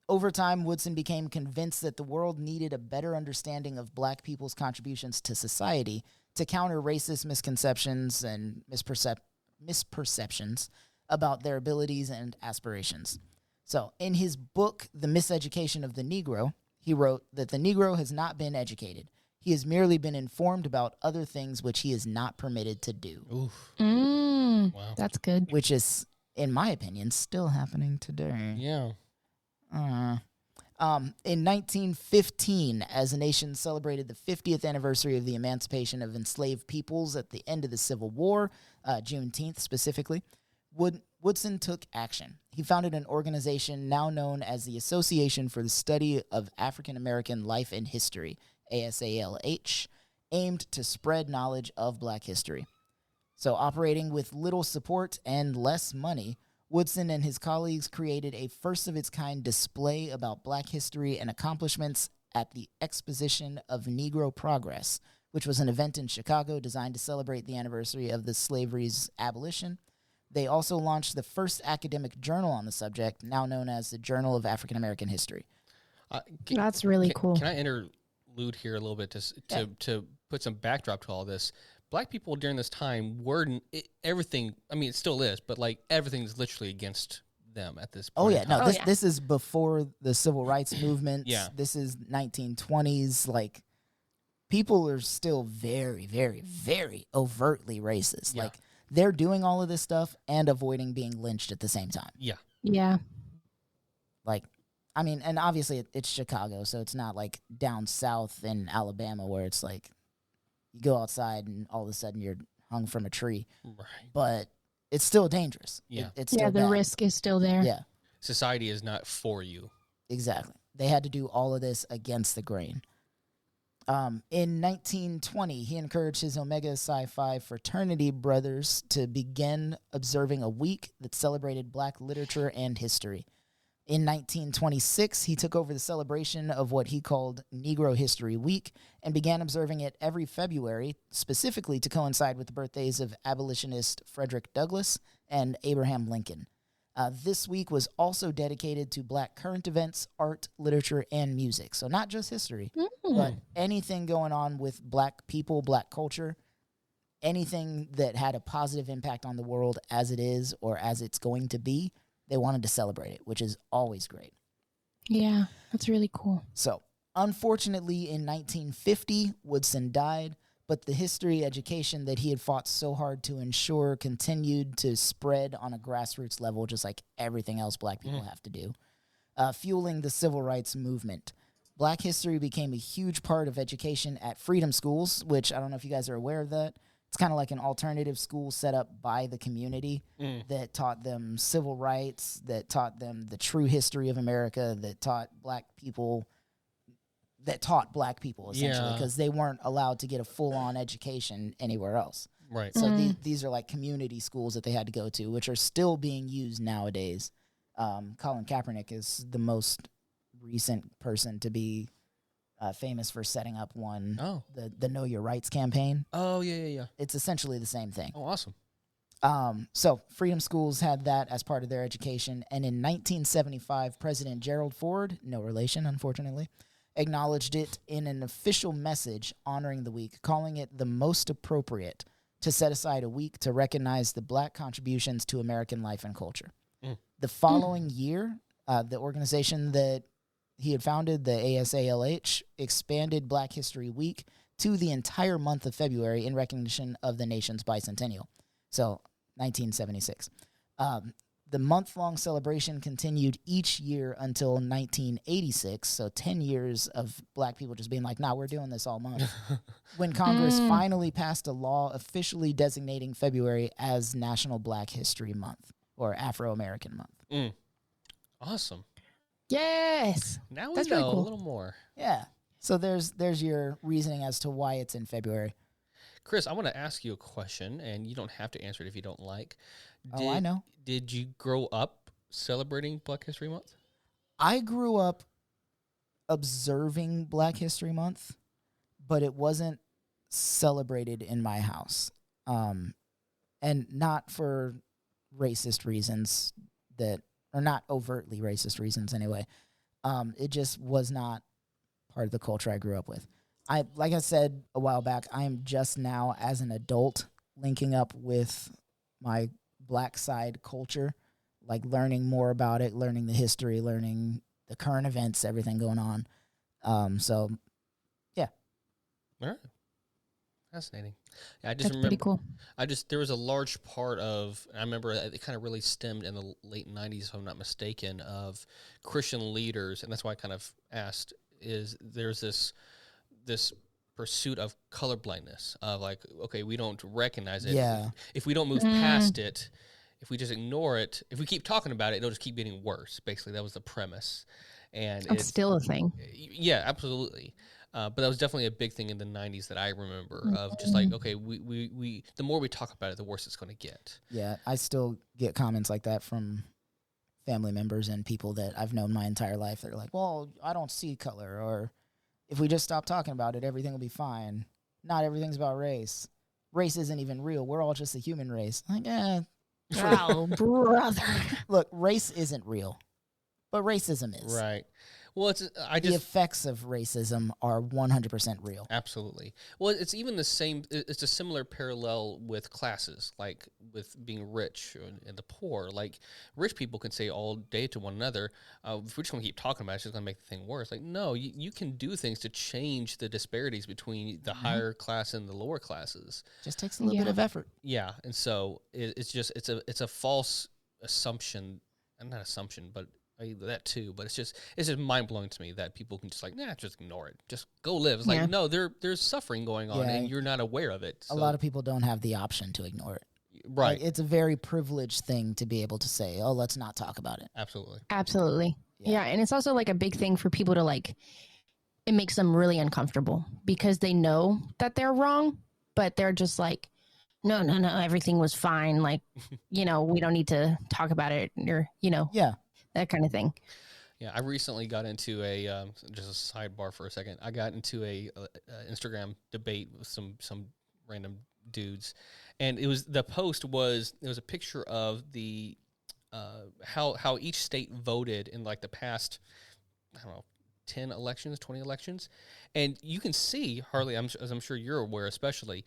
Over time, Woodson became convinced that the world needed a better understanding of black people's contributions to society to counter racist misconceptions and misperceptions about their abilities and aspirations. So, in his book, The Miseducation of the Negro, he wrote that the Negro has not been educated. He has merely been informed about other things which he is not permitted to do. Oof. Wow. That's good. Which is, in my opinion, still happening today. Yeah. In 1915, as a nation celebrated the 50th anniversary of the emancipation of enslaved peoples at the end of the Civil War, Juneteenth specifically, Woodson took action. He founded an organization now known as the Association for the Study of African American Life and History, ASALH, aimed to spread knowledge of black history. So, operating with little support and less money, Woodson and his colleagues created a first-of-its-kind display about black history and accomplishments at the Exposition of Negro Progress, which was an event in Chicago designed to celebrate the anniversary of the slavery's abolition. They also launched the first academic journal on the subject, now known as the Journal of African American History. That's really cool. Can I interlude here a little bit to put some backdrop to all this? Black people during this time everything. I mean, it still is, but like everything's literally against them at this point. Oh yeah, no, this is before the civil rights movement. Yeah, this is 1920s. Like, people are still very, very, very overtly racist. Yeah. Like, they're doing all of this stuff and avoiding being lynched at the same time. Yeah, Yeah. Like, I mean, and obviously it's Chicago, so it's not like down south in Alabama where it's like you go outside and all of a sudden you're hung from a tree. right. But it's still dangerous. Yeah. It's still the bad. risk is still there. Yeah, Society is not for you. exactly. They had to do all of this against the grain. In 1920, he encouraged his Omega Psi Phi fraternity brothers to begin observing a week that celebrated black literature and history. In 1926, he took over the celebration of what he called Negro History Week and began observing it every February, specifically to coincide with the birthdays of abolitionist Frederick Douglass and Abraham Lincoln. This week was also dedicated to black current events, art, literature, and music. So not just history, but anything going on with black people, black culture, anything that had a positive impact on the world as it is or as it's going to be. They wanted to celebrate it, which is always great. Yeah, that's really cool. So, unfortunately, in 1950, Woodson died, but the history education that he had fought so hard to ensure continued to spread on a grassroots level, just like everything else black people have to do, fueling the civil rights movement. Black history became a huge part of education at freedom schools, which I don't know if you guys are aware of that. It's kind of like an alternative school set up by the community that taught them civil rights, that taught them the true history of America, that taught black people essentially, because they weren't allowed to get a full-on education anywhere else. Right. So these are like community schools that they had to go to, which are still being used nowadays. Colin Kaepernick is the most recent person to be famous for setting up one, the Know Your Rights campaign. Oh, yeah. It's essentially the same thing. Oh, awesome. So freedom schools had that as part of their education. And in 1975, President Gerald Ford, no relation, unfortunately, acknowledged it in an official message honoring the week, calling it the most appropriate to set aside a week to recognize the black contributions to American life and culture. The following year, the organization that he had founded, the ASALH, expanded Black History Week to the entire month of February in recognition of the nation's bicentennial. So, 1976. The month-long celebration continued each year until 1986, so 10 years of black people just being like, nah, we're doing this all month, when Congress finally passed a law officially designating February as National Black History Month, or Afro-American Month. Awesome. Yes. Now we That's know really cool. a little more. Yeah. So there's your reasoning as to why it's in February. Chris, I want to ask you a question, and you don't have to answer it if you don't like. Oh, I know. Did you grow up celebrating Black History Month? I grew up observing Black History Month, but it wasn't celebrated in my house. And not for racist reasons or not overtly racist reasons anyway. It just was not part of the culture I grew up with. Like I said a while back, I am just now as an adult linking up with my Black side culture, like learning more about it, learning the history, learning the current events, everything going on. So, yeah. All right. Fascinating. Yeah, I just That's remember. pretty cool. There was a large part of. I remember it kind of really stemmed in the late '90s, if I'm not mistaken, of Christian leaders, and that's why I kind of asked. Is there's this pursuit of colorblindness of like, okay, we don't recognize it. Yeah. If we don't move past it, if we just ignore it, if we keep talking about it, it'll just keep getting worse. Basically, that was the premise, and It's still a thing. Yeah, absolutely. But that was definitely a big thing in the '90s that I remember of just like, okay, we the more we talk about it, the worse it's going to get. Yeah, I still get comments like that from family members and people that I've known my entire life. They're like, well, I don't see color, or if we just stop talking about it, everything will be fine. Not everything's about race. Race isn't even real. We're all just a human race. Like, Oh, brother. look, race isn't real, but racism is. Right. Well, The effects of racism are 100% real. Absolutely. Well, it's even the same. It's a similar parallel with classes, like with being rich and the poor. Like rich people can say all day to one another, if we're just going to keep talking about it, it's just going to make the thing worse. Like, no, you can do things to change the disparities between the higher class and the lower classes. Just takes a little bit of effort. Yeah, and so it's a false assumption, not assumption, but that too, but it's just mind blowing to me that people can just like, just ignore it, just go live. It's like, no, there's suffering going on, and you're not aware of it. So. A lot of people don't have the option to ignore it. Right. Like, it's a very privileged thing to be able to say, oh, let's not talk about it. Absolutely. Yeah, and it's also like a big thing for people to like. It makes them really uncomfortable because they know that they're wrong, but they're just like, no, everything was fine. Like, we don't need to talk about it, or Yeah. that kind of thing. Yeah, I recently got into a just a sidebar for a second. I got into a Instagram debate with some random dudes, and it was a picture of the how each state voted in like the past, I don't know, 10 elections, 20 elections, and you can see, Harley, as I'm sure you're aware, especially,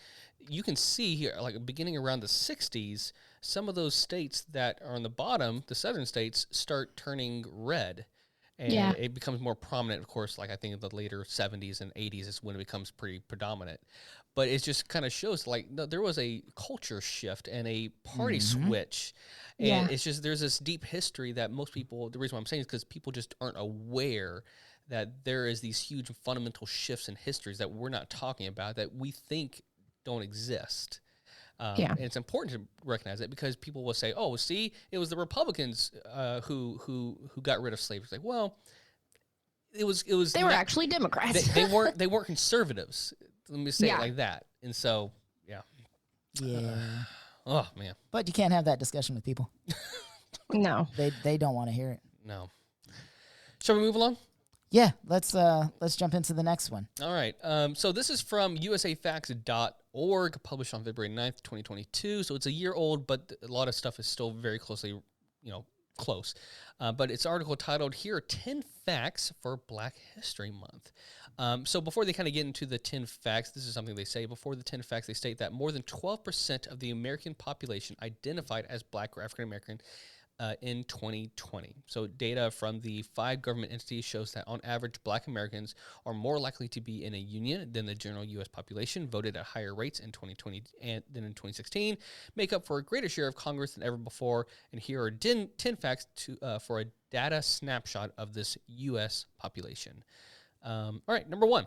you can see here, like beginning around the 60s, some of those states that are on the bottom, the southern states, start turning red. And it becomes more prominent, of course, like I think in the later 70s and 80s is when it becomes pretty predominant. But it just kind of shows like there was a culture shift and a party switch. And it's just there's this deep history that most people, the reason why I'm saying is because people just aren't aware that there is these huge fundamental shifts in histories that we're not talking about that we think don't exist. And it's important to recognize it because people will say, "Oh, see, it was the Republicans who got rid of slavery." It's like, well, it was they were actually Democrats. They weren't conservatives. Let me say it like that. And so, yeah. Oh man. But you can't have that discussion with people. No, they don't want to hear it. No. Shall we move along? Yeah, let's jump into the next one. All right. So this is from usafacts.org, published on February 9th, 2022. So it's a year old, but a lot of stuff is still very closely, close. But it's an article titled, "Here are 10 Facts for Black History Month." So before they kind of get into the 10 facts, this is something they say. Before the 10 facts, they state that more than 12% of the American population identified as Black or African American in 2020. So data from the 5 government entities shows that on average, Black Americans are more likely to be in a union than the general U.S. population, voted at higher rates in 2020 than in 2016, make up for a greater share of Congress than ever before. And here are 10 facts for a data snapshot of this U.S. population. All right, number 1.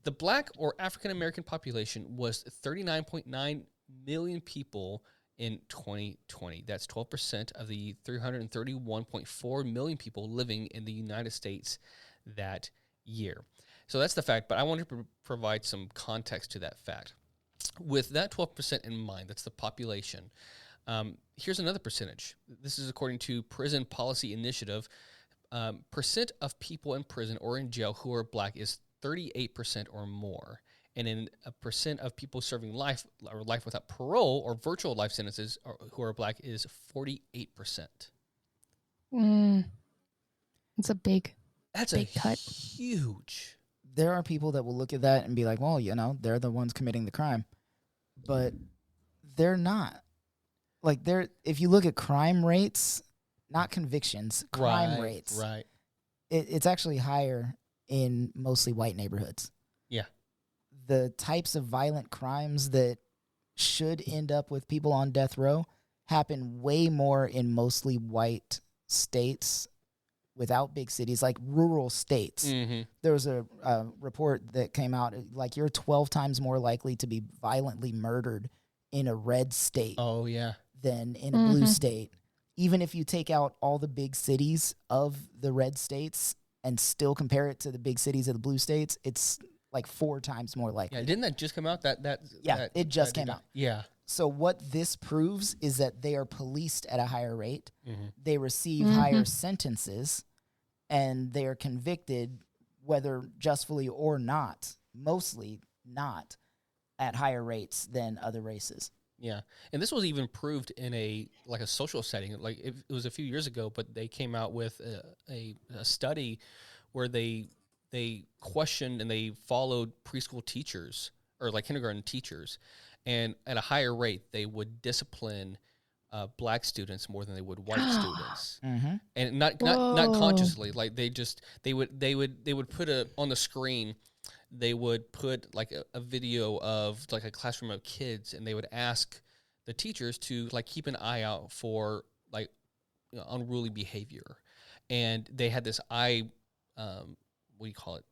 The Black or African American population was 39.9 million people in 2020. That's 12% of the 331.4 million people living in the United States that year. So that's the fact, but I want to provide some context to that fact. With that 12% in mind, that's the population. Here's another percentage. This is according to Prison Policy Initiative. Percent of people in prison or in jail who are black is 38% or more. And in a percent of people serving life or life without parole or virtual life sentences who are black is 48%. It's a big cut. Huge. There are people that will look at that and be like, well, they're the ones committing the crime. But they're not. Like, if you look at crime rates, not convictions, crime rates. Right. It's actually higher in mostly white neighborhoods. Yeah. The types of violent crimes that should end up with people on death row happen way more in mostly white states without big cities, like rural states. Mm-hmm. There was a report that came out, like, you're 12 times more likely to be violently murdered in a red state than in a blue state. Even if you take out all the big cities of the red states and still compare it to the big cities of the blue states, it's like 4 times more likely. Yeah, didn't that just come out? It just came out. Yeah. So what this proves is that they are policed at a higher rate. Mm-hmm. They receive higher sentences, and they are convicted, whether justly or not, mostly not, at higher rates than other races. Yeah, and this was even proved in a social setting. Like it was a few years ago, but they came out with a study where they questioned and they followed preschool teachers or like kindergarten teachers, and at a higher rate they would discipline black students more than they would white students, and not consciously. Like they would put on the screen. They would put like a video of like a classroom of kids, and they would ask the teachers to like keep an eye out for like unruly behavior. And they had this what do you call it?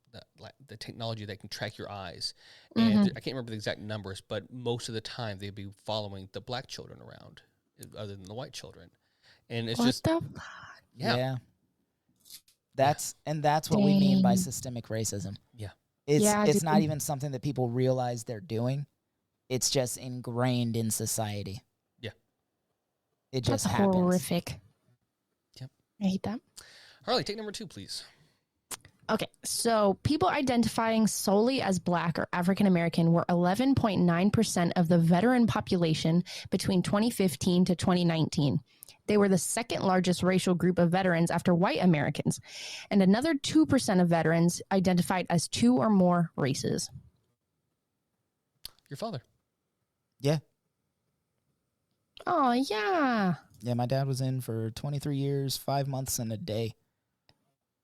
The technology that can track your eyes. And I can't remember the exact numbers, but most of the time they'd be following the black children around, other than the white children. And it's What the fuck? Yeah. That's what we mean by systemic racism. Yeah. It's not even something that people realize they're doing. It's just ingrained in society. Yeah. It just That's happens. horrific. Yep. I hate that. Harley, take number 2, please. Okay, so people identifying solely as Black or African American were 11.9% of the veteran population between 2015 to 2019. They were the second largest racial group of veterans after white Americans, and another 2% of veterans identified as 2 or more races. Your father. Yeah. Oh, yeah. Yeah, my dad was in for 23 years, 5 months, and a day.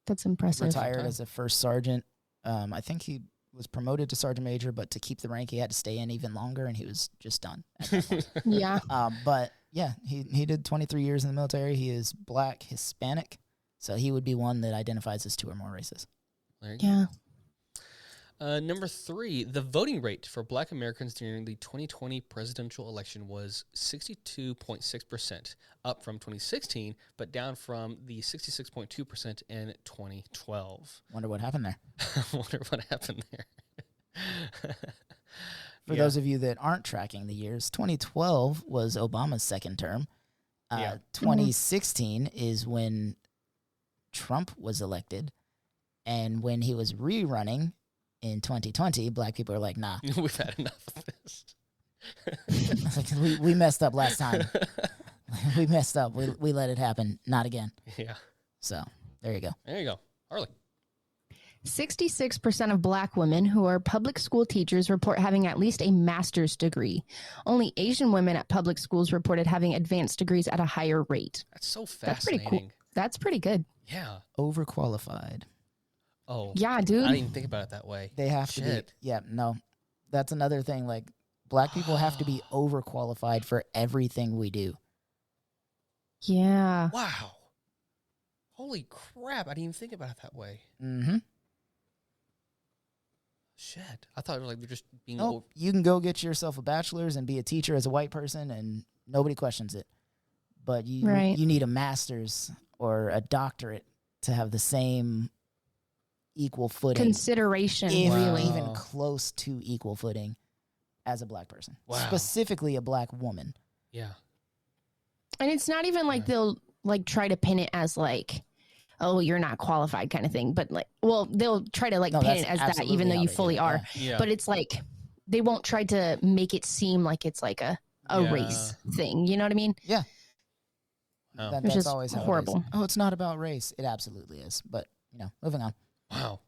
That's impressive. Retired as a first sergeant. I think he was promoted to sergeant major, but to keep the rank, he had to stay in even longer, and he was just done at that point. Yeah. But yeah, he did 23 years in the military. He is Black, Hispanic, so he would be one that identifies as 2 or more races. There you go. Number 3, the voting rate for Black Americans during the 2020 presidential election was 62.6%, up from 2016, but down from the 66.2% in 2012. Wonder what happened there. I wonder what happened there. For those of you that aren't tracking the years, 2012 was Obama's second term. 2016 is when Trump was elected. And when he was rerunning in 2020, Black people are like, nah. We've had enough of this. Like, we messed up last time. We messed up. We let it happen. Not again. Yeah. So there you go. There you go. Harley. 66% of Black women who are public school teachers report having at least a master's degree. Only Asian women at public schools reported having advanced degrees at a higher rate. That's so That's fascinating. pretty cool. That's pretty good. Yeah. Overqualified. Oh. Yeah, dude. I didn't even think about it that way. They have to be. Yeah, no. That's another thing. Like, Black people have to be overqualified for everything we do. Yeah. Wow. Holy crap. I didn't even think about it that way. Mm-hmm. Shit. I thought it was like they're just being... You can go get yourself a bachelor's and be a teacher as a white person and Nobody questions it. But you need a master's or a doctorate to have the same equal footing. Consideration, if really. even close to equal footing as a black person. Wow. Specifically a black woman. Yeah. And it's not even like they'll like try to pin it as like, oh, you're not qualified kind of thing. But like, well, they'll try to like pin it as that, even though you fully are. Yeah. But it's like, they won't try to make it seem like it's like a race thing. You know what I mean? Yeah. Oh. That's Which is always how horrible. It is. Oh, it's not about race. It absolutely is. But, moving on. Wow.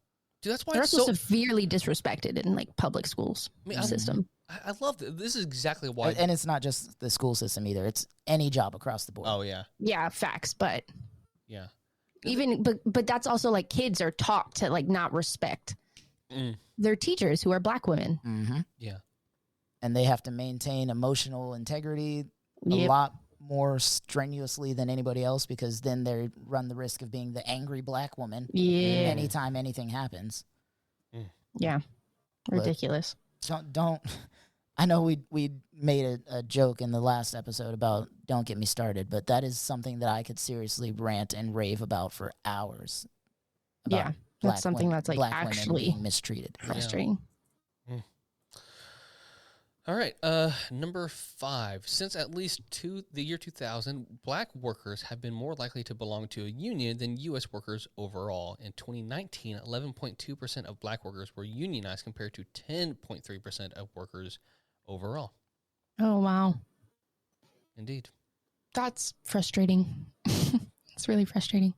Dude, that's why They're it's also so severely disrespected in like public schools system. I love this. This is exactly why. And it's not just the school system either. It's any job across the board. Oh, yeah. Yeah, facts. But Yeah. even, but that's also like kids are taught to like not respect their teachers who are black women. Mm-hmm. Yeah. And they have to maintain emotional integrity a lot more strenuously than anybody else, because then they run the risk of being the angry black woman anytime anything happens. Yeah. Ridiculous. Don't I know we made a joke in the last episode about don't get me started, but that is something that I could seriously rant and rave about for hours. Yeah. That's something that's like black actually women being mistreated. frustrating. All right. Number 5. Since at least the year 2000, black workers have been more likely to belong to a union than U.S. workers overall. In 2019, 11.2% of black workers were unionized compared to 10.3% of workers overall. Oh, wow. Indeed. That's frustrating. It's really frustrating.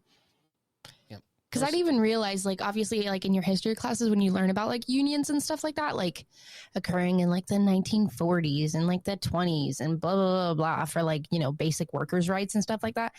Because I didn't even realize, like, obviously, like, in your history classes, when you learn about, like, unions and stuff like that, like, occurring in, like, the 1940s and, like, the 20s and blah, blah, blah, blah, for, like, basic workers' rights and stuff like that.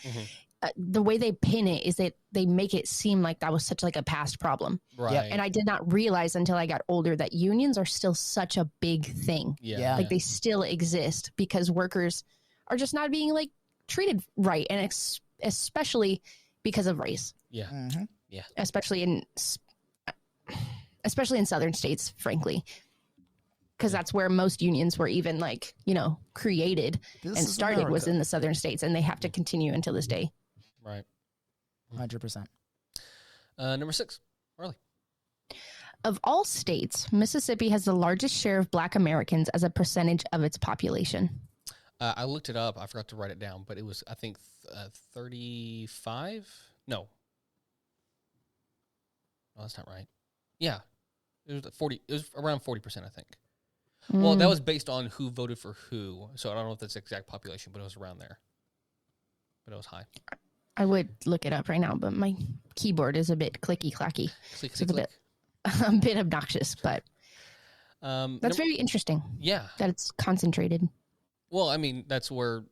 The way they pin it is that they make it seem like that was such, like, a past problem. Right. And I did not realize until I got older that unions are still such a big thing. Yeah. Like, they still exist because workers are just not being, like, treated right. And especially because of race. Yeah. Mm-hmm. Yeah. Especially in southern states, frankly, because that's where most unions were even like, created and started was in the southern states, and they have to continue until this day. Right. 100%. Number 6, Harley. Of all states, Mississippi has the largest share of black Americans as a percentage of its population. I looked it up. I forgot to write it down, but it was, I think, 35? No. Oh, that's not right. Yeah. It was 40. It was around 40%, I think. Well, that was based on who voted for who. So I don't know if that's the exact population, but it was around there. But it was high. I would look it up right now, but my keyboard is a bit clicky-clacky. Click, It's click, a bit obnoxious, but that's very interesting. Yeah. That it's concentrated. Well, I mean, that's where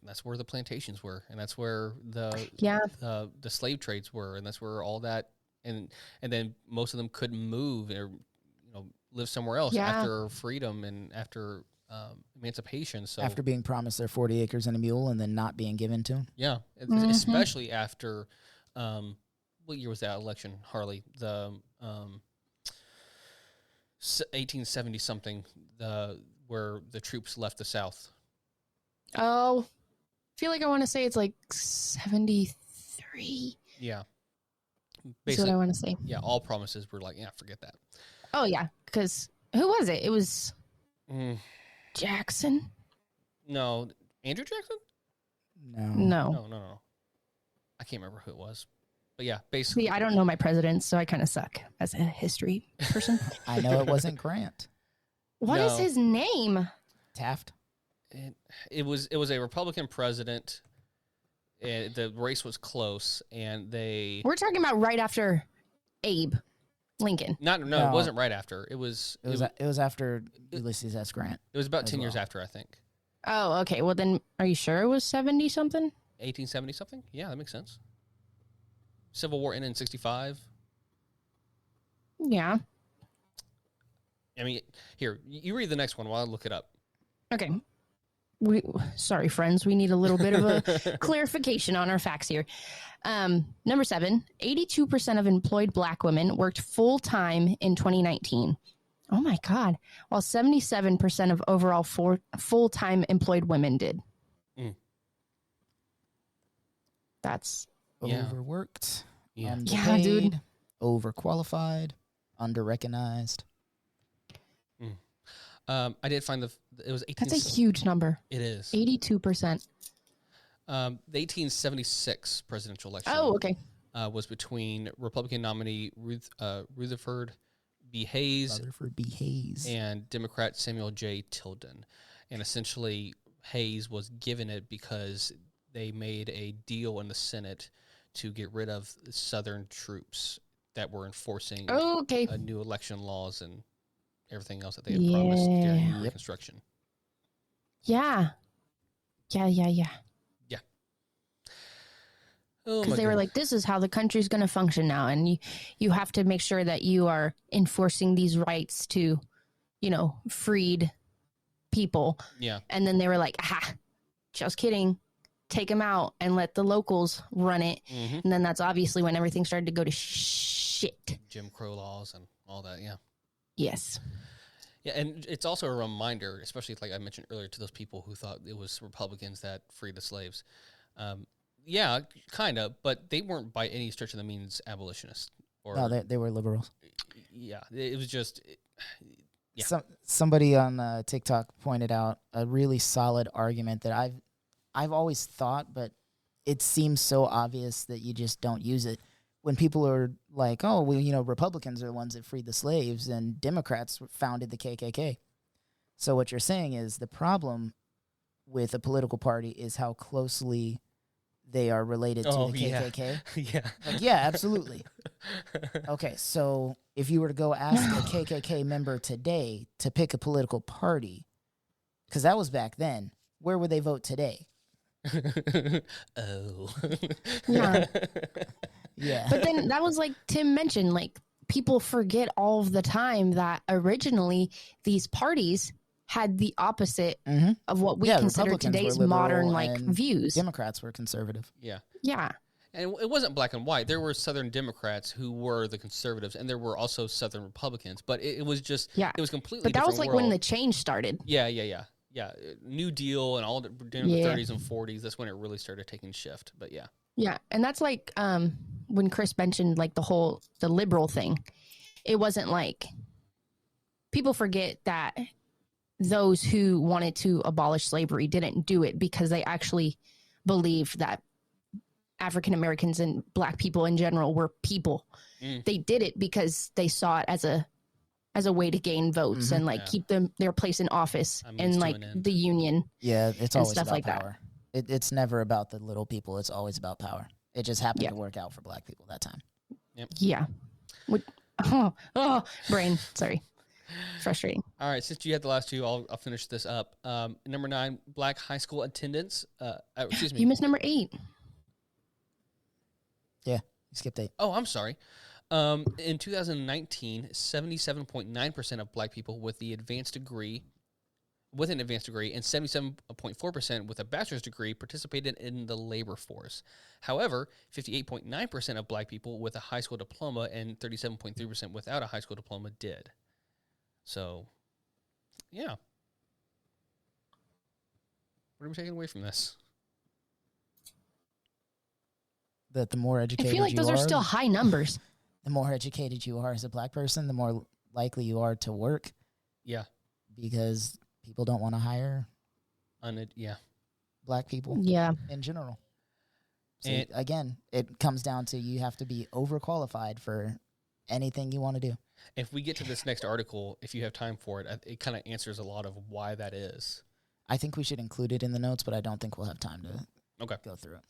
the plantations were, and that's where the slave trades were, and that's where all that, and then most of them couldn't move or live somewhere else after freedom and after emancipation. So after being promised their 40 acres and a mule and then not being given to them. Yeah, especially after what year was that election, Harley? The 1870 something, where the troops left the South. Oh, I feel like I want to say it's like 73. Yeah. That's what I want to say. Yeah, all promises were like, forget that. Oh, yeah, because who was it? It was Jackson? No. Andrew Jackson? No. I can't remember who it was. But yeah, basically. See, I don't know my presidents, so I kind of suck as a history person. I know it wasn't Grant. What is his name? Taft. It was a Republican president. The race was close, and We're talking about right after Abe Lincoln. No, it wasn't right after. It was after Ulysses S. Grant. It was about 10 years after, I think. Oh, okay. Well, then, are you sure it was 70 something? 1870 something? Yeah, that makes sense. Civil War ended in 65. Yeah. I mean, here, you read the next one while I look it up. Okay. Sorry, friends. We need a little bit of a clarification on our facts here. Number 7, 82% of employed black women worked full-time in 2019. Oh my God. While 77% of overall full-time employed women did. Mm. That's Yeah. Overworked, Yeah. underpaid, dude. overqualified, underrecognized. I did find it was 18. That's a huge number. It is. 82%. The 1876 presidential election. Oh, okay. Was between Republican nominee Rutherford B. Hayes Rutherford B. Hayes. and Democrat Samuel J. Tilden. And essentially, Hayes was given it because they made a deal in the Senate to get rid of Southern troops that were enforcing Okay. new election laws and everything else that they had promised during Reconstruction. Yeah. Yeah. Oh, Because they were like, this is how the country's going to function now. And you have to make sure that you are enforcing these rights to, freed people. Yeah. And then they were like, just kidding. Take them out and let the locals run it. Mm-hmm. And then that's obviously when everything started to go to shit. Jim Crow laws and all that, yeah. Yes. Yeah, and it's also a reminder, especially like I mentioned earlier, to those people who thought it was Republicans that freed the slaves. Yeah, kind of, but they weren't by any stretch of the means abolitionists. No, they were liberals. Yeah, it was just... Yeah. Somebody on TikTok pointed out a really solid argument that I've always thought, but it seems so obvious that you just don't use it. When people are like, oh, well, Republicans are the ones that freed the slaves and Democrats founded the KKK. So what you're saying is the problem with a political party is how closely they are related to the KKK. Yeah. Like, yeah, absolutely. Okay, so if you were to go ask a KKK member today to pick a political party, because that was back then, where would they vote today? Oh. Yeah. Yeah. But then that was like Tim mentioned, like people forget all of the time that originally these parties had the opposite of what we consider Republicans today's were liberal modern and views. Democrats were conservative. Yeah. Yeah. And it wasn't black and white. There were Southern Democrats who were the conservatives, and there were also Southern Republicans. But it was just, it was completely But that was like different when the world. change started. Yeah. New Deal and all during the 30s and 40s. That's when it really started taking shift. But yeah. Yeah. And that's like when Chris mentioned like the liberal thing. It wasn't like people forget that those who wanted to abolish slavery didn't do it because they actually believed that African Americans and black people in general were people. They did it because they saw it as a way to gain votes and like keep their place in office and like the union. Yeah, it's always stuff about like that. power. It's never about the little people. It's always about power. It just happened to work out for black people that time. Yeah. Brain. Sorry. Frustrating. All right, since you had the last two, I'll finish this up. Number 9, black high school attendance. Excuse me. You missed number 8. Yeah, you skipped 8. Oh, I'm sorry. In 2019, 77.9% of black people with an advanced degree, and 77.4% with a bachelor's degree participated in the labor force. However, 58.9% of black people with a high school diploma and 37.3% without a high school diploma did. So, yeah. What are we taking away from this? That the more I educated feel like you those are still high numbers. the more educated you are as a black person, the more likely you are to work. Yeah. Because people don't want to hire black people Yeah. in general. So And- again, it comes down to you have to be overqualified for anything you want to do. If we get to this next article, if you have time for it, it kind of answers a lot of why that is. I think we should include it in the notes, but I don't think we'll have time to go through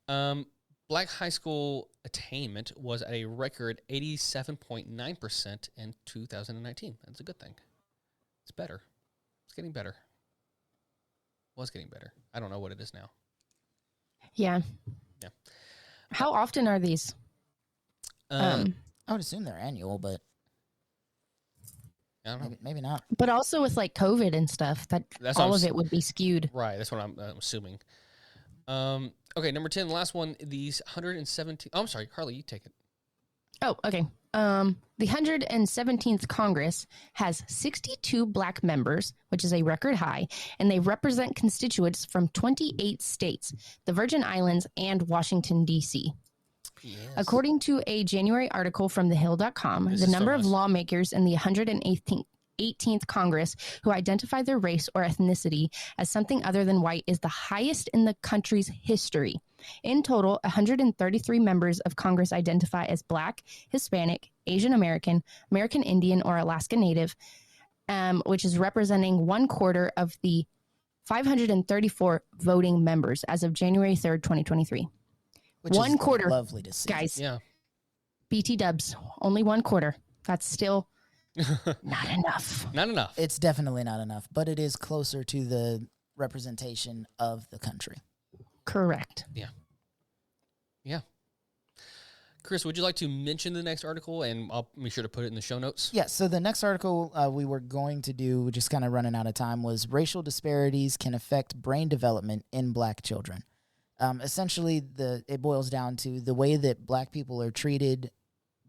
it. Black high school attainment was at a record 87.9% in 2019. That's a good thing. It's better. It's getting better. Was getting better. I don't know what it is now. Yeah. Yeah. How often are these? I would assume they're annual, but I don't know. maybe not. But also with like COVID and stuff, That's what all I'm of it would be skewed. Right. That's what I'm assuming. Okay, number 10, the last one, these 117. Oh, I'm sorry, Harley, you take it. Oh, okay. the 117th Congress has 62 black members, which is a record high, and they represent constituents from 28 states, the Virgin Islands, and Washington, D.C. Yes. According to a January article from thehill.com, This the is number so of nice. lawmakers in the 118th Congress who identify their race or ethnicity as something other than white is the highest in the country's history. In total, 133 members of Congress identify as Black, Hispanic, Asian American, American Indian, or Alaska Native, which is representing 1/4 of the 534 voting members as of January 3rd, 2023. Which One is quarter, lovely to see. Guys, Yeah. BT dubs, only 1/4. That's still not enough. Not enough. It's definitely not enough, but it is closer to the representation of the country. Correct. Yeah. Chris, would you like to mention the next article, and I'll be sure to put it in the show notes? Yeah, so the next article we were going to do, we're just kind of running out of time, was racial disparities can affect brain development in black children. Essentially, it boils down to the way that black people are treated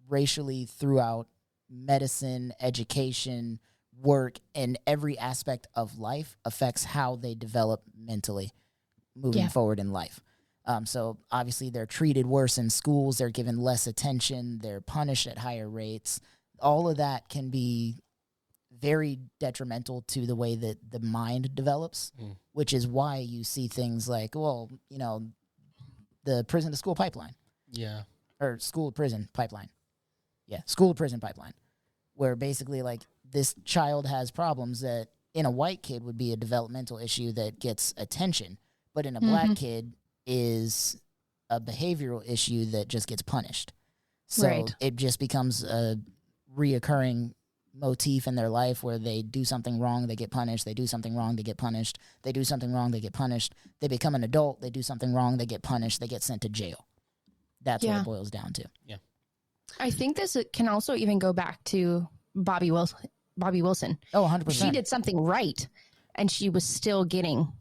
racially throughout medicine, education, work, and every aspect of life affects how they develop mentally moving forward in life. So obviously they're treated worse in schools. They're given less attention. They're punished at higher rates. All of that can be very detrimental to the way that the mind develops, which is why you see things like, well, the prison to school pipeline. Yeah. Or school to prison pipeline. Yeah, school to prison pipeline. Where basically, like, this child has problems that in a white kid would be a developmental issue that gets attention, but in a black kid is a behavioral issue that just gets punished. So it just becomes a reoccurring motif in their life where they do something wrong, they get punished, they do something wrong, they get punished, they do something wrong, they get punished, they become an adult, they do something wrong, they get punished, they get sent to jail. That's what it boils down to. Yeah. I think this can also even go back to Bobby Wilson. Oh, 100%. She did something right, and she was still getting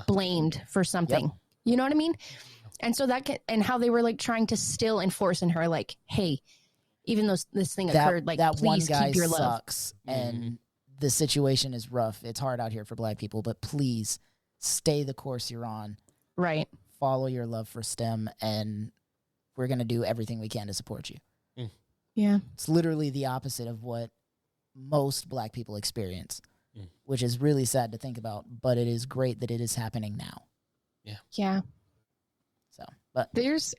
blamed for something. You know what I mean? And so and how they were like trying to still enforce in her, like, hey, even though this thing occurred, like, that please one guy keep your love. sucks, and the situation is rough. It's hard out here for black people, but please stay the course you're on. Right. Follow your love for STEM, and we're going to do everything we can to support you. Yeah. It's literally the opposite of what most black people experience, which is really sad to think about, but it is great that it is happening now. Yeah. So, but There's,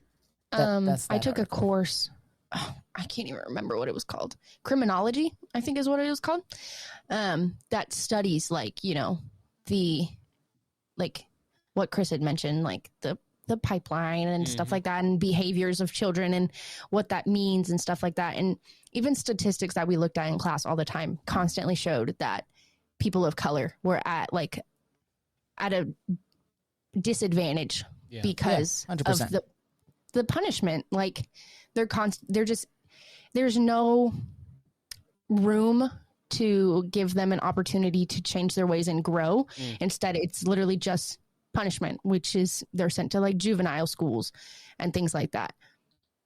that's I that took a article. course. I can't even remember what it was called. Criminology, I think is what it was called. That studies like, what Chris had mentioned, like the pipeline and stuff like that, and behaviors of children and what that means and stuff like that. And even statistics that we looked at in class all the time constantly showed that people of color were at a disadvantage because of 100%. the punishment. Like there's no room to give them an opportunity to change their ways and grow. Instead, it's literally just punishment, which is they're sent to like juvenile schools and things like that.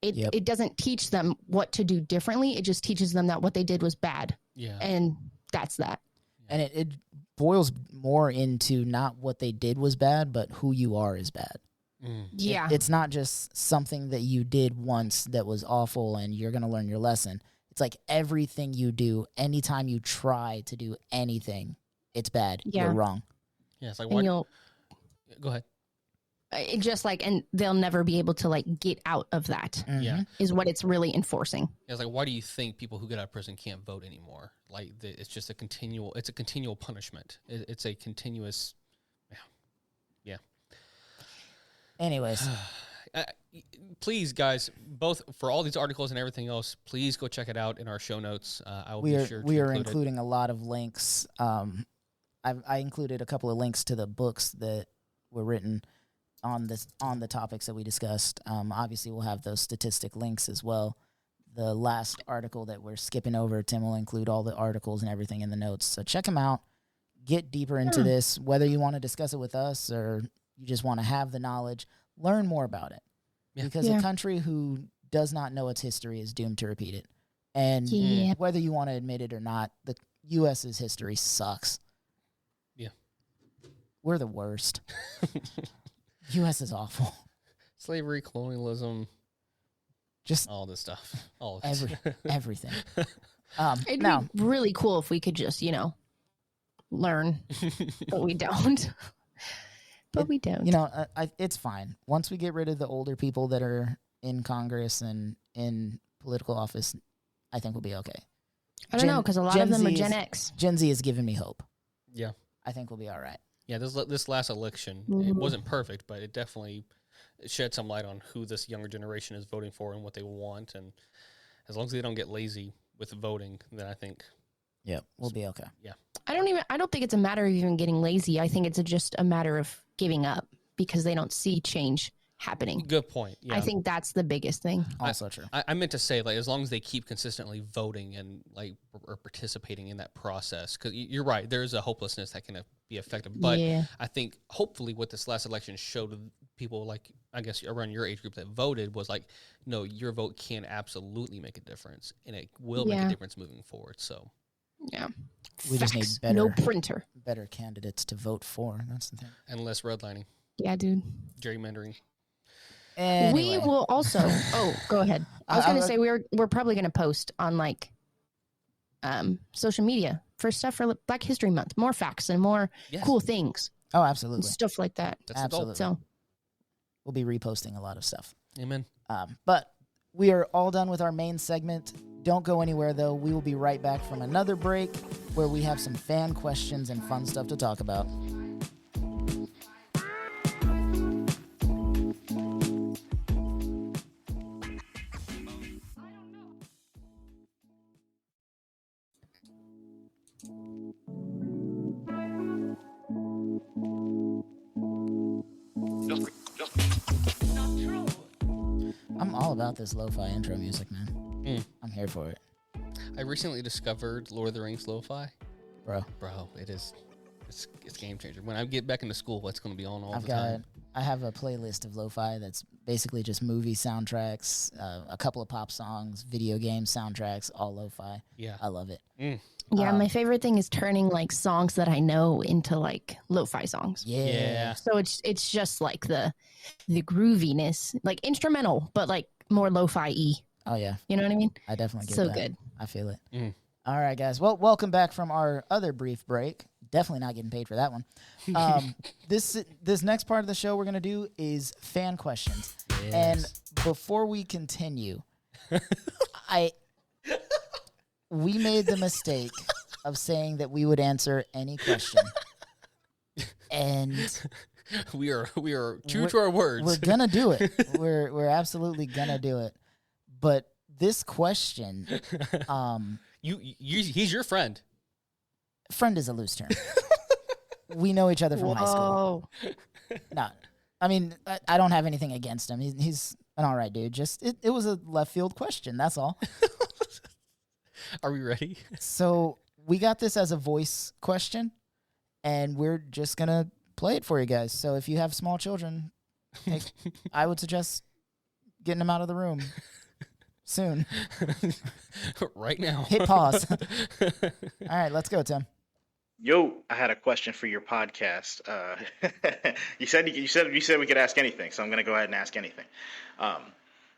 It doesn't teach them what to do differently. It just teaches them that what they did was bad. Yeah. And that's that. And it boils more into not what they did was bad, but who you are is bad. Yeah. It's not just something that you did once that was awful and you're going to learn your lesson. It's like everything you do, anytime you try to do anything, it's bad. Yeah. You're wrong. Yeah, it's like, And go ahead. it just like, and they'll never be able to like get out of that. Yeah. Is what it's really enforcing. It's like, why do you think people who get out of prison can't vote anymore? Like, it's just a continual punishment. It's a continuous, yeah. Anyways. Please, guys, both for all these articles and everything else, please go check it out in our show notes. I will be sure to we are include including a lot of links. I included a couple of links to the books that were written on the topics that we discussed. Obviously, we'll have those statistic links as well. The last article that we're skipping over, Tim will include all the articles and everything in the notes. So check them out. Get deeper into this, whether you want to discuss it with us or you just want to have the knowledge. Learn more about it. Yeah. Because a country who does not know its history is doomed to repeat it. And Yeah. whether you want to admit it or not, the U.S.'s history sucks. Yeah. We're the worst. U.S. is awful. Slavery, colonialism, Just all this stuff. All of it. everything. It'd Now, be really cool if we could just, learn, but we don't. We don't. it's fine. Once we get rid of the older people that are in Congress and in political office, I think we'll be okay. I don't know, because a lot of them are Gen X. Gen Z has given me hope. Yeah. I think we'll be all right. Yeah, this last election, it wasn't perfect, but it definitely shed some light on who this younger generation is voting for and what they want. And as long as they don't get lazy with voting, then I think... Yeah, we'll be okay. Yeah. I don't think it's a matter of even getting lazy. I think it's just a matter of giving up because they don't see change happening. Good point. Yeah. I think that's the biggest thing. Also true. I meant to say, like, as long as they keep consistently voting and like or participating in that process, because you're right, there is a hopelessness that can be effective. But Yeah. I think hopefully what this last election showed people, like I guess around your age group that voted, was like, no, your vote can absolutely make a difference, and it will make a difference moving forward. So. Yeah. We just need better, no printer. better candidates to vote for. That's the thing. And less redlining, Yeah, dude. gerrymandering. Anyway. We will also. Oh, go ahead. I was going to say we're probably going to post on like social media for stuff for Black History Month, more facts and more cool things, Oh, and absolutely. stuff like that. That's Absolutely. So We'll be reposting a lot of stuff. Amen. But we are all done with our main segment. Don't go anywhere, though. We will be right back from another break where we have some fan questions and fun stuff to talk about. I'm all about this lo-fi intro music, man. I'm here for it. I recently discovered Lord of the Rings lo-fi. Bro, It's game changer. When I get back into school, what's going to be on all the time? I have a playlist of lo-fi that's basically just movie soundtracks, a couple of pop songs, video game soundtracks, all lo-fi. Yeah. I love it. yeah, my favorite thing is turning like songs that I know into like lo-fi songs. Yeah. So it's just like the grooviness, like instrumental, but like more lo-fi-y. Oh, yeah. You know what I mean? I definitely get So that. good. I feel it. All right, guys. Well, welcome back from our other brief break. Definitely not getting paid for that one. This next part of the show we're going to do is fan questions. Yes. And before we continue, we made the mistake of saying that we would answer any question. And we are true to our words. we're going to do it. We're absolutely going to do it. But this question, he's your friend. friend is a loose term. We know each other from high school. No, I mean, I don't have anything against him. He's an all right dude. Just it was a left field question. That's all. Are we ready? So we got this as a voice question, and we're just gonna play it for you guys. So if you have small children, I would suggest getting them out of the room soon. Right now. Hit pause. All right, let's go, Tim. Yo, I had a question for your podcast. You said we could ask anything, so I'm going to go ahead and ask anything.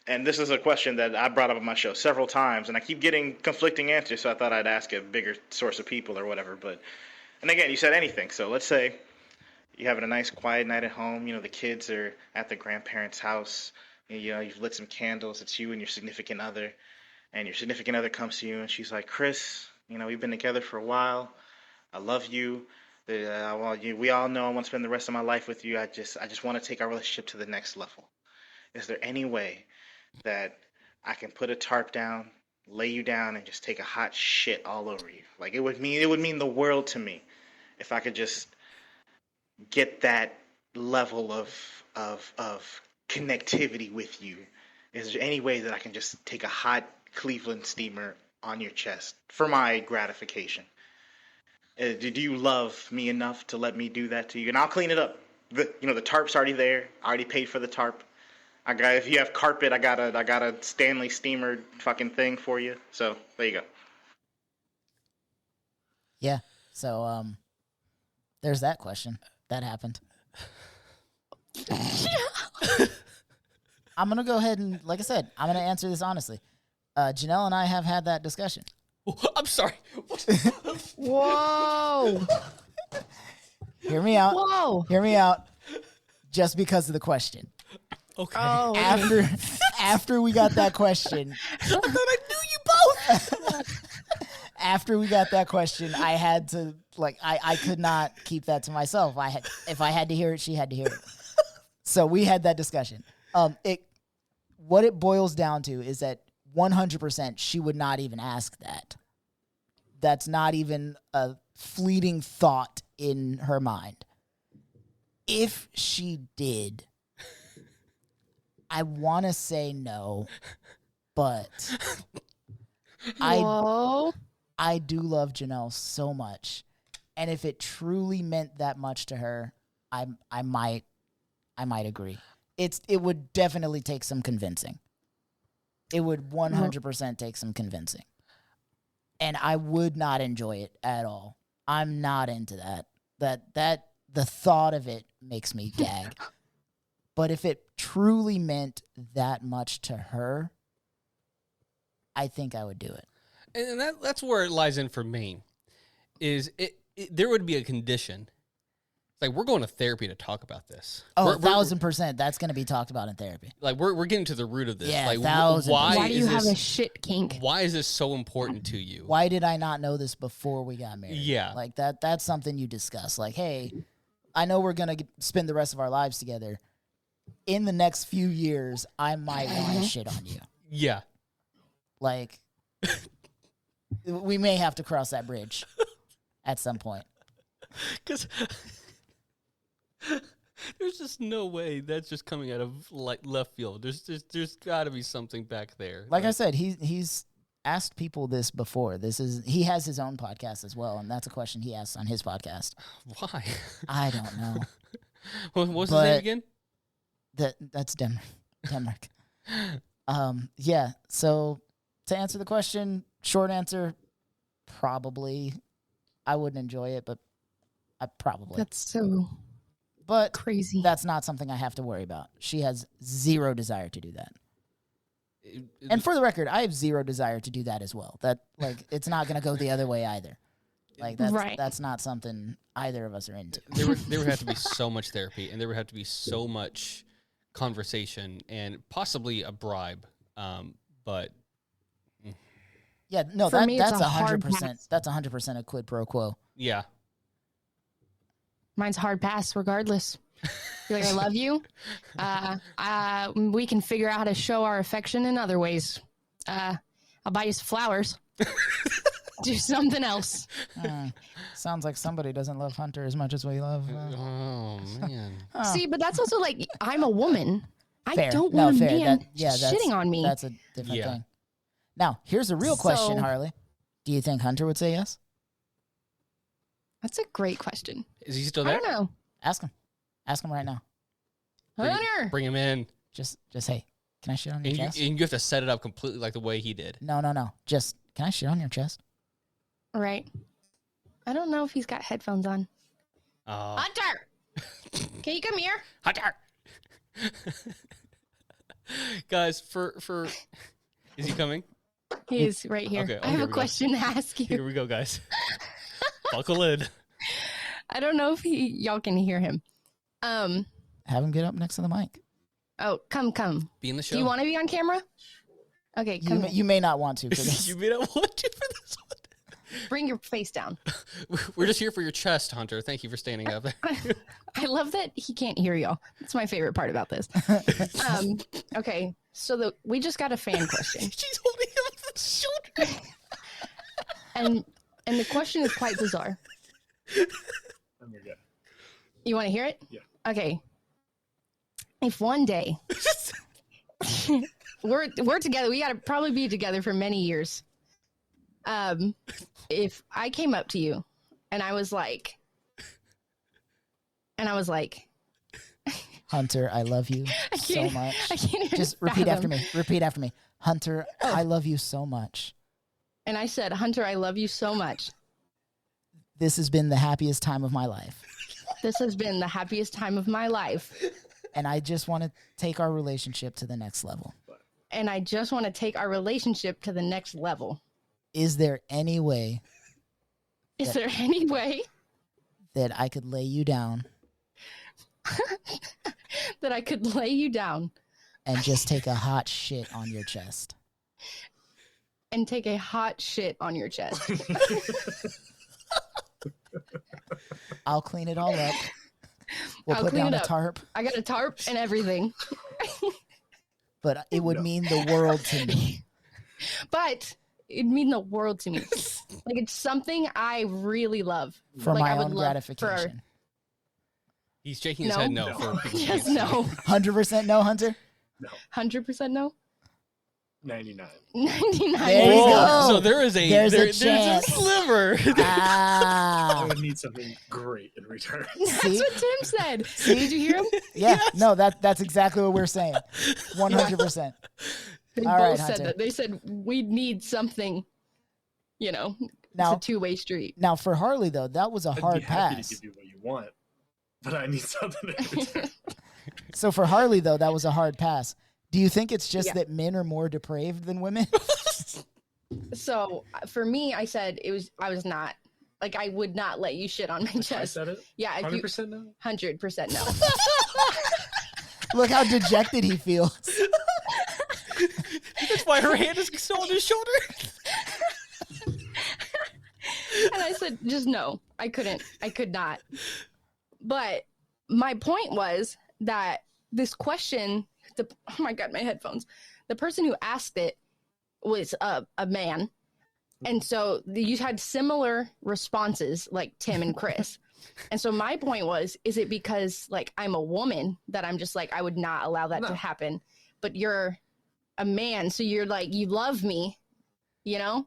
And this is a question that I brought up on my show several times, and I keep getting conflicting answers, so I thought I'd ask a bigger source of people or whatever. And again, you said anything. So let's say you're having a nice quiet night at home. You know, the kids are at the grandparents' house. You know, you've lit some candles. It's you and your significant other. And your significant other comes to you, and she's like, Chris, you know, we've been together for a while. I love you. We all know I want to spend the rest of my life with you. I just want to take our relationship to the next level. Is there any way that I can put a tarp down, lay you down, and just take a hot shit all over you? Like, it would mean the world to me if I could just get that level of connectivity with you. Is there any way that I can just take a hot Cleveland steamer on your chest for my gratification? Do you love me enough to let me do that to you? And I'll clean it up. The tarp's already there. I already paid for the tarp. If you have carpet, I got a Stanley steamer fucking thing for you. So there you go. Yeah. So there's that question. That happened. I'm gonna go ahead and, like I said, I'm gonna answer this honestly. Janelle and I have had that discussion. I'm sorry. Whoa. Hear me out. Whoa. Hear me out. Just because of the question. Okay. Oh. After we got that question, I thought I knew you both. after we got that question, I had to I could not keep that to myself. If I had to hear it, she had to hear it. So we had that discussion. What it boils down to is that 100% she would not even ask that. That's not even a fleeting thought in her mind. If she did, I want to say no, but Whoa. I do love Janelle so much, and if it truly meant that much to her, I might agree. It would definitely take some convincing. It would 100% take some convincing, and I would not enjoy it at all. I'm not into that. That the thought of it makes me gag. But if it truly meant that much to her, I think I would do it. And that's where it lies in for me. Is there would be a condition. Like, we're going to therapy to talk about this. Oh, 1,000%. That's going to be talked about in therapy. Like, we're getting to the root of this. Yeah, like, 1,000%. Why do you have a this, shit kink? why is this so important to you? Why did I not know this before we got married? Yeah. Like, that's something you discuss. Like, hey, I know we're going to spend the rest of our lives together. In the next few years, I might want to shit on you. Yeah. Like, we may have to cross that bridge at some point. Because there's just no way that's just coming out of like left field. There's got to be something back there. Like I said, he's asked people this before. He has his own podcast as well, and that's a question he asks on his podcast. Why? I don't know. What's his name again? That's Denmark. Yeah. So to answer the question, short answer, probably. I wouldn't enjoy it, but I probably. That's so But crazy. that's not something I have to worry about. She has zero desire to do that. And for the record, I have zero desire to do that as well. That it's not going to go the other way either. Like that's not something either of us are into. There would have to be so much therapy, and there would have to be so much conversation, and possibly a bribe. But yeah, no, For me, it's that's a hard 100%. pass. That's 100% a quid pro quo. yeah, Mine's hard pass regardless. Be like, I love you. We can figure out how to show our affection in other ways. I'll buy you some flowers. Do something else. Sounds like somebody doesn't love Hunter as much as we love. oh man, See, but that's also like, I'm a woman. Fair. I don't No, want a fair. man That's shitting on me. That's a different Yeah. thing. Now, here's a real question, So- Harley. Do you think Hunter would say yes? That's a great question. is he still I there? don't know. Ask him. Ask him right now. Hunter! Bring him in, Just hey, can I shit on your and chest? you have to set it up completely like the way he did. No. Just, can I shit on your chest? Right. I don't know if he's got headphones on. Oh, Hunter! Can you come here? Hunter. Guys, for is he coming? He is right here. Okay, I have here a we go. question to ask you. Here we go, guys. Buckle in. I don't know if y'all can hear him. Have him get up next to the mic. Oh, come. Be in the show. Do you want to be on camera? Okay, come. You may not want to for this. You may not want to for this one. Bring your face down. We're just here for your chest, Hunter. Thank you for standing up. I love that he can't hear y'all. That's my favorite part about this. Okay, so we just got a fan question, She's holding him on the shoulder. and the question is quite bizarre. You want to hear it? Yeah. Okay. If one day we're together, we got to probably be together for many years. If I came up to you and I was like, Hunter, I love you so much. I can't even Just repeat after fathom. me. Repeat after me. Hunter, I love you so much. And I said, Hunter, I love you so much. This has been the happiest time of my life. This has been the happiest time of my life. And I just want to take our relationship to the next level. And I just want to take our relationship to the next level. Is there any way Is there any way that I could lay you down that I could lay you down and just take a hot shit on your chest? and take a hot shit on your chest? I'll clean it all up. We'll I'll put clean down it a up. tarp, I got a tarp and everything. but it would mean the world to me. But it'd mean the world to me. Like, it's something I really love. For like, my I would own love gratification. He's shaking his No. head no for people. Just no. 100% no, Hunter? 100% no. 99. 99. There you go. So there's There's a there's a chance. sliver. Ah. I would need something great in return. That's See? what Tim said. See? Did you hear him? Yeah, no, that's exactly what we're saying. 100%. They All both right, said Hunter. that. They said we need something. Now, it's a two-way street. now for Harley, though, that was a I'd hard be happy pass. to give you what you want, but I need something in return. So for Harley, though, that was a hard pass. Do you think it's just Yeah. that men are more depraved than women? So for me, I said I was not. Like, I would not let you shit on my I chest. said it. Yeah, if you 100% no. 100% no. Look how dejected he feels. That's why her hand is so on his shoulder. And I said, just no. I couldn't. I could not. But my point was that this question, oh my God, my headphones. The person who asked it was a man. And so you had similar responses, like Tim and Chris. And so my point was, is it because, like, I'm a woman that I'm just like, I would not allow that to happen? But you're a man, so you're like, you love me, you know?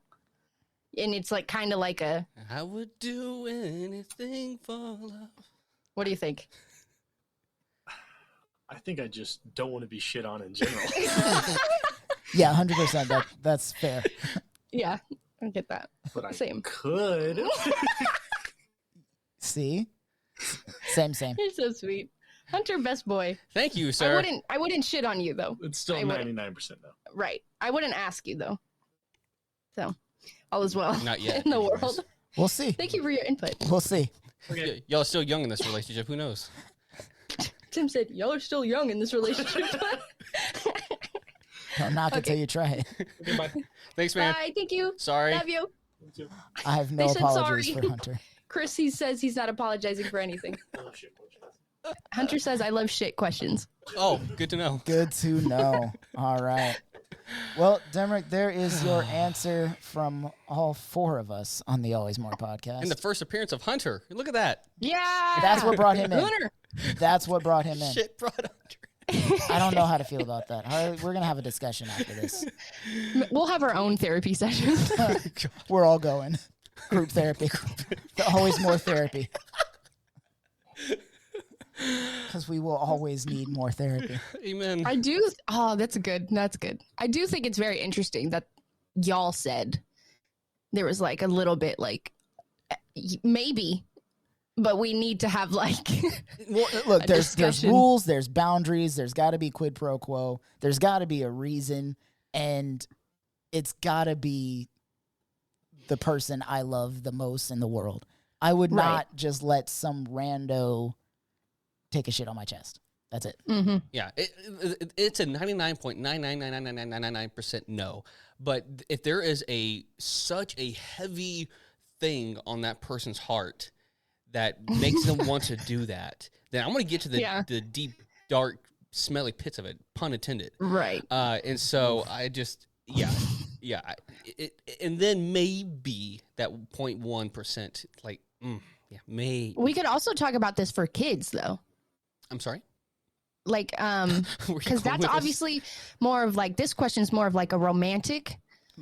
And it's like kind of like a, I would do anything for love. what do you think? I think I just don't want to be shit on in general. Yeah, 100%. That's fair. Yeah, I get that. But I Same. could. See? Same. You're so sweet. Hunter, best boy. Thank you, sir. I wouldn't shit on you though. It's still I wouldn't. 99% no. Right. I wouldn't ask you though. So, all is well Not yet, in the anyways. world. We'll see. Thank you for your input. We'll see. Okay. Y'all are still young in this relationship. Who knows? Tim said, y'all are still young in this relationship. Don't knock it till you try it. Okay, bye. Thanks, man. Bye. Thank you. Sorry. Love you. I have no They said apologies sorry. for Hunter. Chris, he says he's not apologizing for anything. Oh, shit. Hunter says, I love shit questions. Oh, good to know. Good to know. All right. Well, Demrick, there is your answer from all four of us on the Always More podcast. And the first appearance of Hunter. Look at that. Yeah. That's what brought him in. Hunter. That's what brought him in. Shit brought Hunter. I don't know how to feel about that. Harley, we're going to have a discussion after this. We'll have our own therapy session. We're all going. Group therapy. Always More therapy. Because we will always need more therapy. Amen. I do. Oh, that's good. That's good. I do think it's very interesting that y'all said there was like a little bit like maybe, but we need to have like Well, look, a there's discussion. rules, there's boundaries, there's got to be quid pro quo, there's got to be a reason, and it's got to be the person I love the most in the world. I would Right. not just let some rando take a shit on my chest. That's it. Mhm. Yeah, it's a 99.9999999% no. But if there is such a heavy thing on that person's heart that makes them want to do that, then I'm going to get to the deep, dark, smelly pits of it, pun intended. Right. And so I just, and then maybe that 0.1%, like, maybe. We could also talk about this for kids though. I'm sorry? Like, Where you because going that's with this? obviously more of like, this question is more of like a romantic.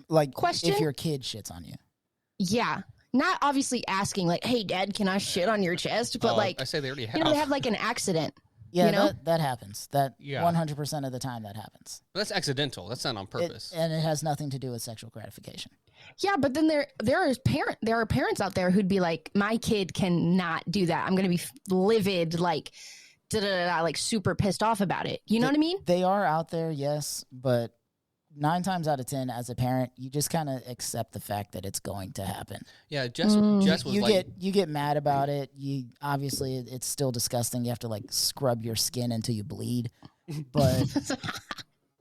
Like, Question? if your kid shits on you. Yeah. Not obviously asking like, hey dad, can I shit on your chest? But Oh, like, I say they already have. you know, they have like an accident. Yeah, you know? that happens. That Yeah. 100% of the time that happens. But that's accidental. That's not on purpose. And it has nothing to do with sexual gratification. Yeah, but then there are parents out there who'd be like, my kid cannot do that. I'm going to be livid, like, like super pissed off about it. You know what I mean? They are out there, yes, but 9 times out of 10, as a parent, you just kind of accept the fact that it's going to happen. Yeah, Jess was You get mad about it. You obviously it's still disgusting. You have to like scrub your skin until you bleed, but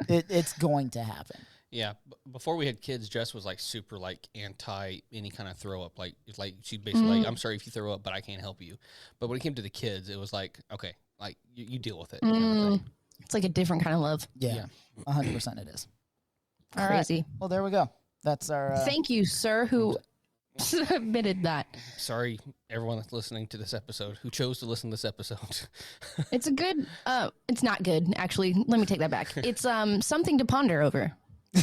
it's going to happen. Yeah, before we had kids, Jess was like super like anti any kind of throw up. Like she basically like, I'm sorry if you throw up, but I can't help you. But when it came to the kids, it was like, okay, like you deal with it. Kind of thing. It's like a different kind of love. Yeah, 100% it is. All Crazy. right. Well, there we go. That's our. Thank you, sir, who submitted that. Sorry, everyone that's listening to this episode who chose to listen to this episode. It's a good. It's not good, actually. Let me take that back. It's something to ponder over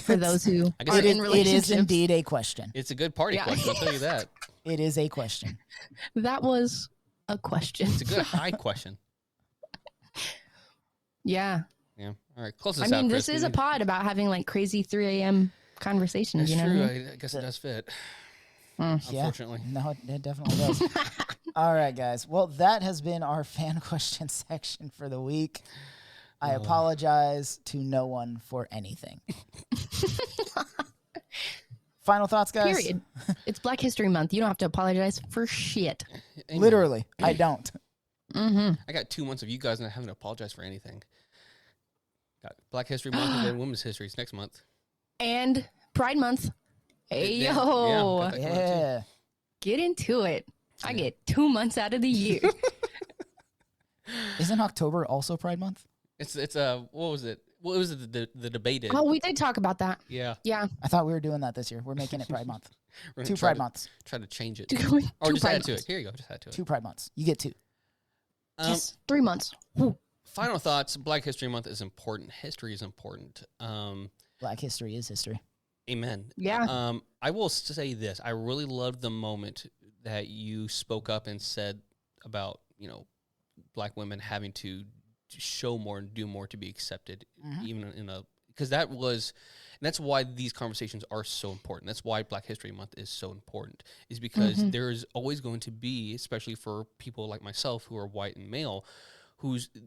for those who I guess are it in It relationships. is indeed a question. It's a good party Yeah. question. I'll tell you that. It is a question. That was a question. It's a good high question. Yeah. Yeah. All right. Close I this out. mean, Chris. this is a pod about having like crazy 3 a.m. conversations. It's You know true. what I mean? I guess it does fit. Yeah. Unfortunately. No, it definitely does. All right, guys. Well, that has been our fan question section for the week. I apologize to no one for anything. Final thoughts, guys? Period. It's Black History Month. You don't have to apologize for shit. Amen. Literally, I don't. Mm-hmm. I got 2 months of you guys not having to apologize for anything. Got Black History Month and then Women's History is next month. And Pride Month. Hey, Yeah, yo. got that coming up too. Yeah. Get into it. I get 2 months out of the year. Isn't October also Pride Month? It's what was it? What was it? The debated? Oh, we did talk about that. Yeah. Yeah. I thought we were doing that this year. We're making it Pride Month. We're gonna 2 try Pride to- months. Try to change it. Two Or just Pride add to months. it. Here you go. Just add to it. 2 Pride months. You get 2. Just 3 months. Whew. Final thoughts. Black History Month is important. History is important. Black history is history. Amen. Yeah. I will say this. I really loved the moment that you spoke up and said about, Black women having to show more and do more to be accepted, even in a, because that's why these conversations are so important. That's why Black History Month is so important, is because there's always going to be, especially for people like myself who are white and male,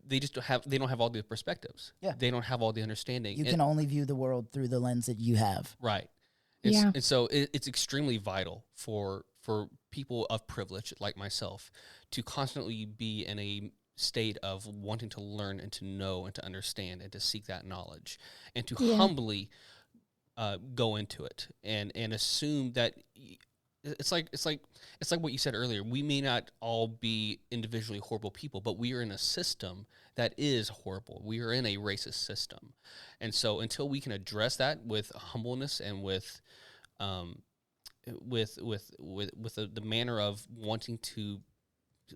they don't have all the perspectives. Yeah. They don't have all the understanding. You can only view the world through the lens that you have. Right. Yeah. And so it's extremely vital for people of privilege like myself to constantly be in a state of wanting to learn and to know and to understand and to seek that knowledge and to humbly go into it and assume that it's like what you said earlier. We may not all be individually horrible people, but we are in a system that is horrible. We are in a racist system, and so until we can address that with humbleness and with the manner of wanting to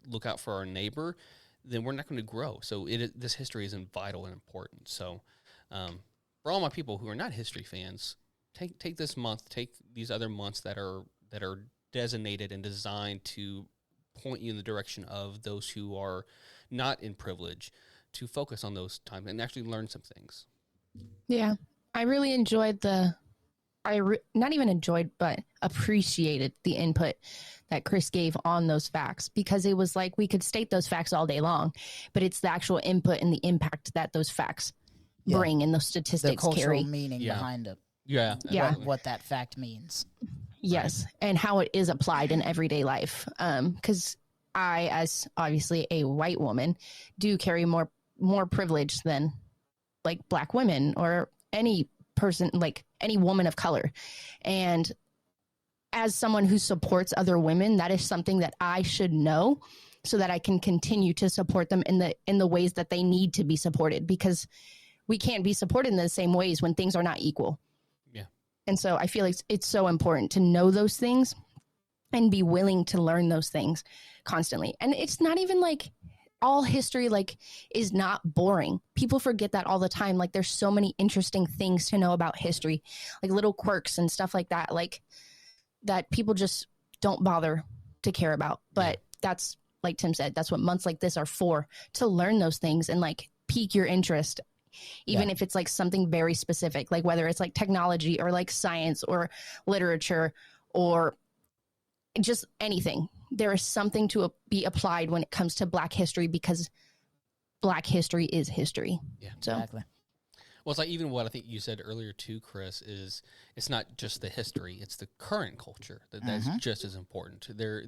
look out for our neighbor, then we're not going to grow. So this history is vital and important. So for all my people who are not history fans, take this month, take these other months that are designated and designed to point you in the direction of those who are not in privilege, to focus on those times and actually learn some things. Yeah. I really enjoyed not even enjoyed, but appreciated the input that Chris gave on those facts, because it was like we could state those facts all day long, but it's the actual input and the impact that those facts bring and those The statistics cultural carry. meaning behind it. Yeah. Yeah. What that fact means. Yes, and how it is applied in everyday life. Because I, as obviously a white woman, do carry more privilege than like Black women or any person, like any woman of color. And as someone who supports other women, that is something that I should know so that I can continue to support them in the ways that they need to be supported, because we can't be supported in the same ways when things are not equal. And so I feel like it's so important to know those things and be willing to learn those things constantly. And it's not even like all history is not boring. People forget that all the time. Like there's so many interesting things to know about history, like little quirks and stuff like that people just don't bother to care about. But that's like Tim said, that's what months like this are for, to learn those things and like pique your interest, even if it's like something very specific, like whether it's like technology or like science or literature or just anything. There is something to be applied when it comes to Black history, because Black history is history. Yeah, so Exactly. Well, it's like even what I think you said earlier too, Chris, is it's not just the history; it's the current culture that's just as important. There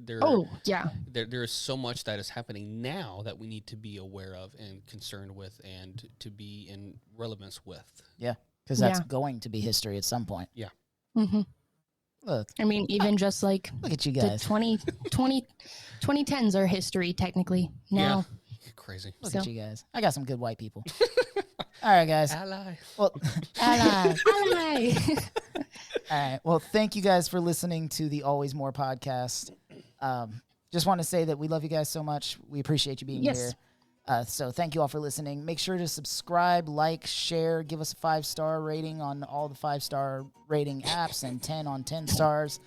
is so much that is happening now that we need to be aware of and concerned with, and to be in relevance with. Yeah, because that's going to be history at some point. Yeah. Mm-hmm. Look, I mean, even just like look at you the guys. 2010s are history technically now. Yeah. Crazy. Look So- at you guys. I got some good white people. All right, guys. Ally. Well, ally. Ally. All right. Well, thank you guys for listening to the Always More podcast. Just want to say that we love you guys so much. We appreciate you being here. So thank you all for listening. Make sure to subscribe, like, share, give us a 5-star rating on all the 5-star rating apps and 10 on 10 stars.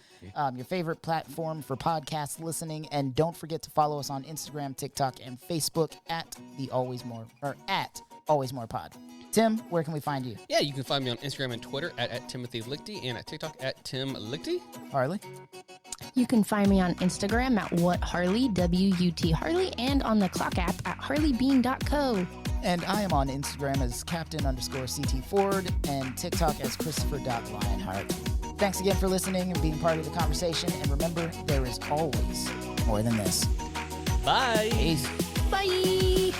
Your favorite platform for podcast listening. And don't forget to follow us on Instagram, TikTok, and Facebook at Always More Pod. Tim, where can we find you? Yeah, you can find me on Instagram and Twitter at Timothy Lichty, and at TikTok at Tim Lichty. Harley? You can find me on Instagram at whatharley, WUT Harley, and on the Clock app at harleybean.co. And I am on Instagram as Captain_CT Ford and TikTok as Christopher.Lionheart. Thanks again for listening and being part of the conversation. And remember, there is always more than this. Bye. Peace. Bye.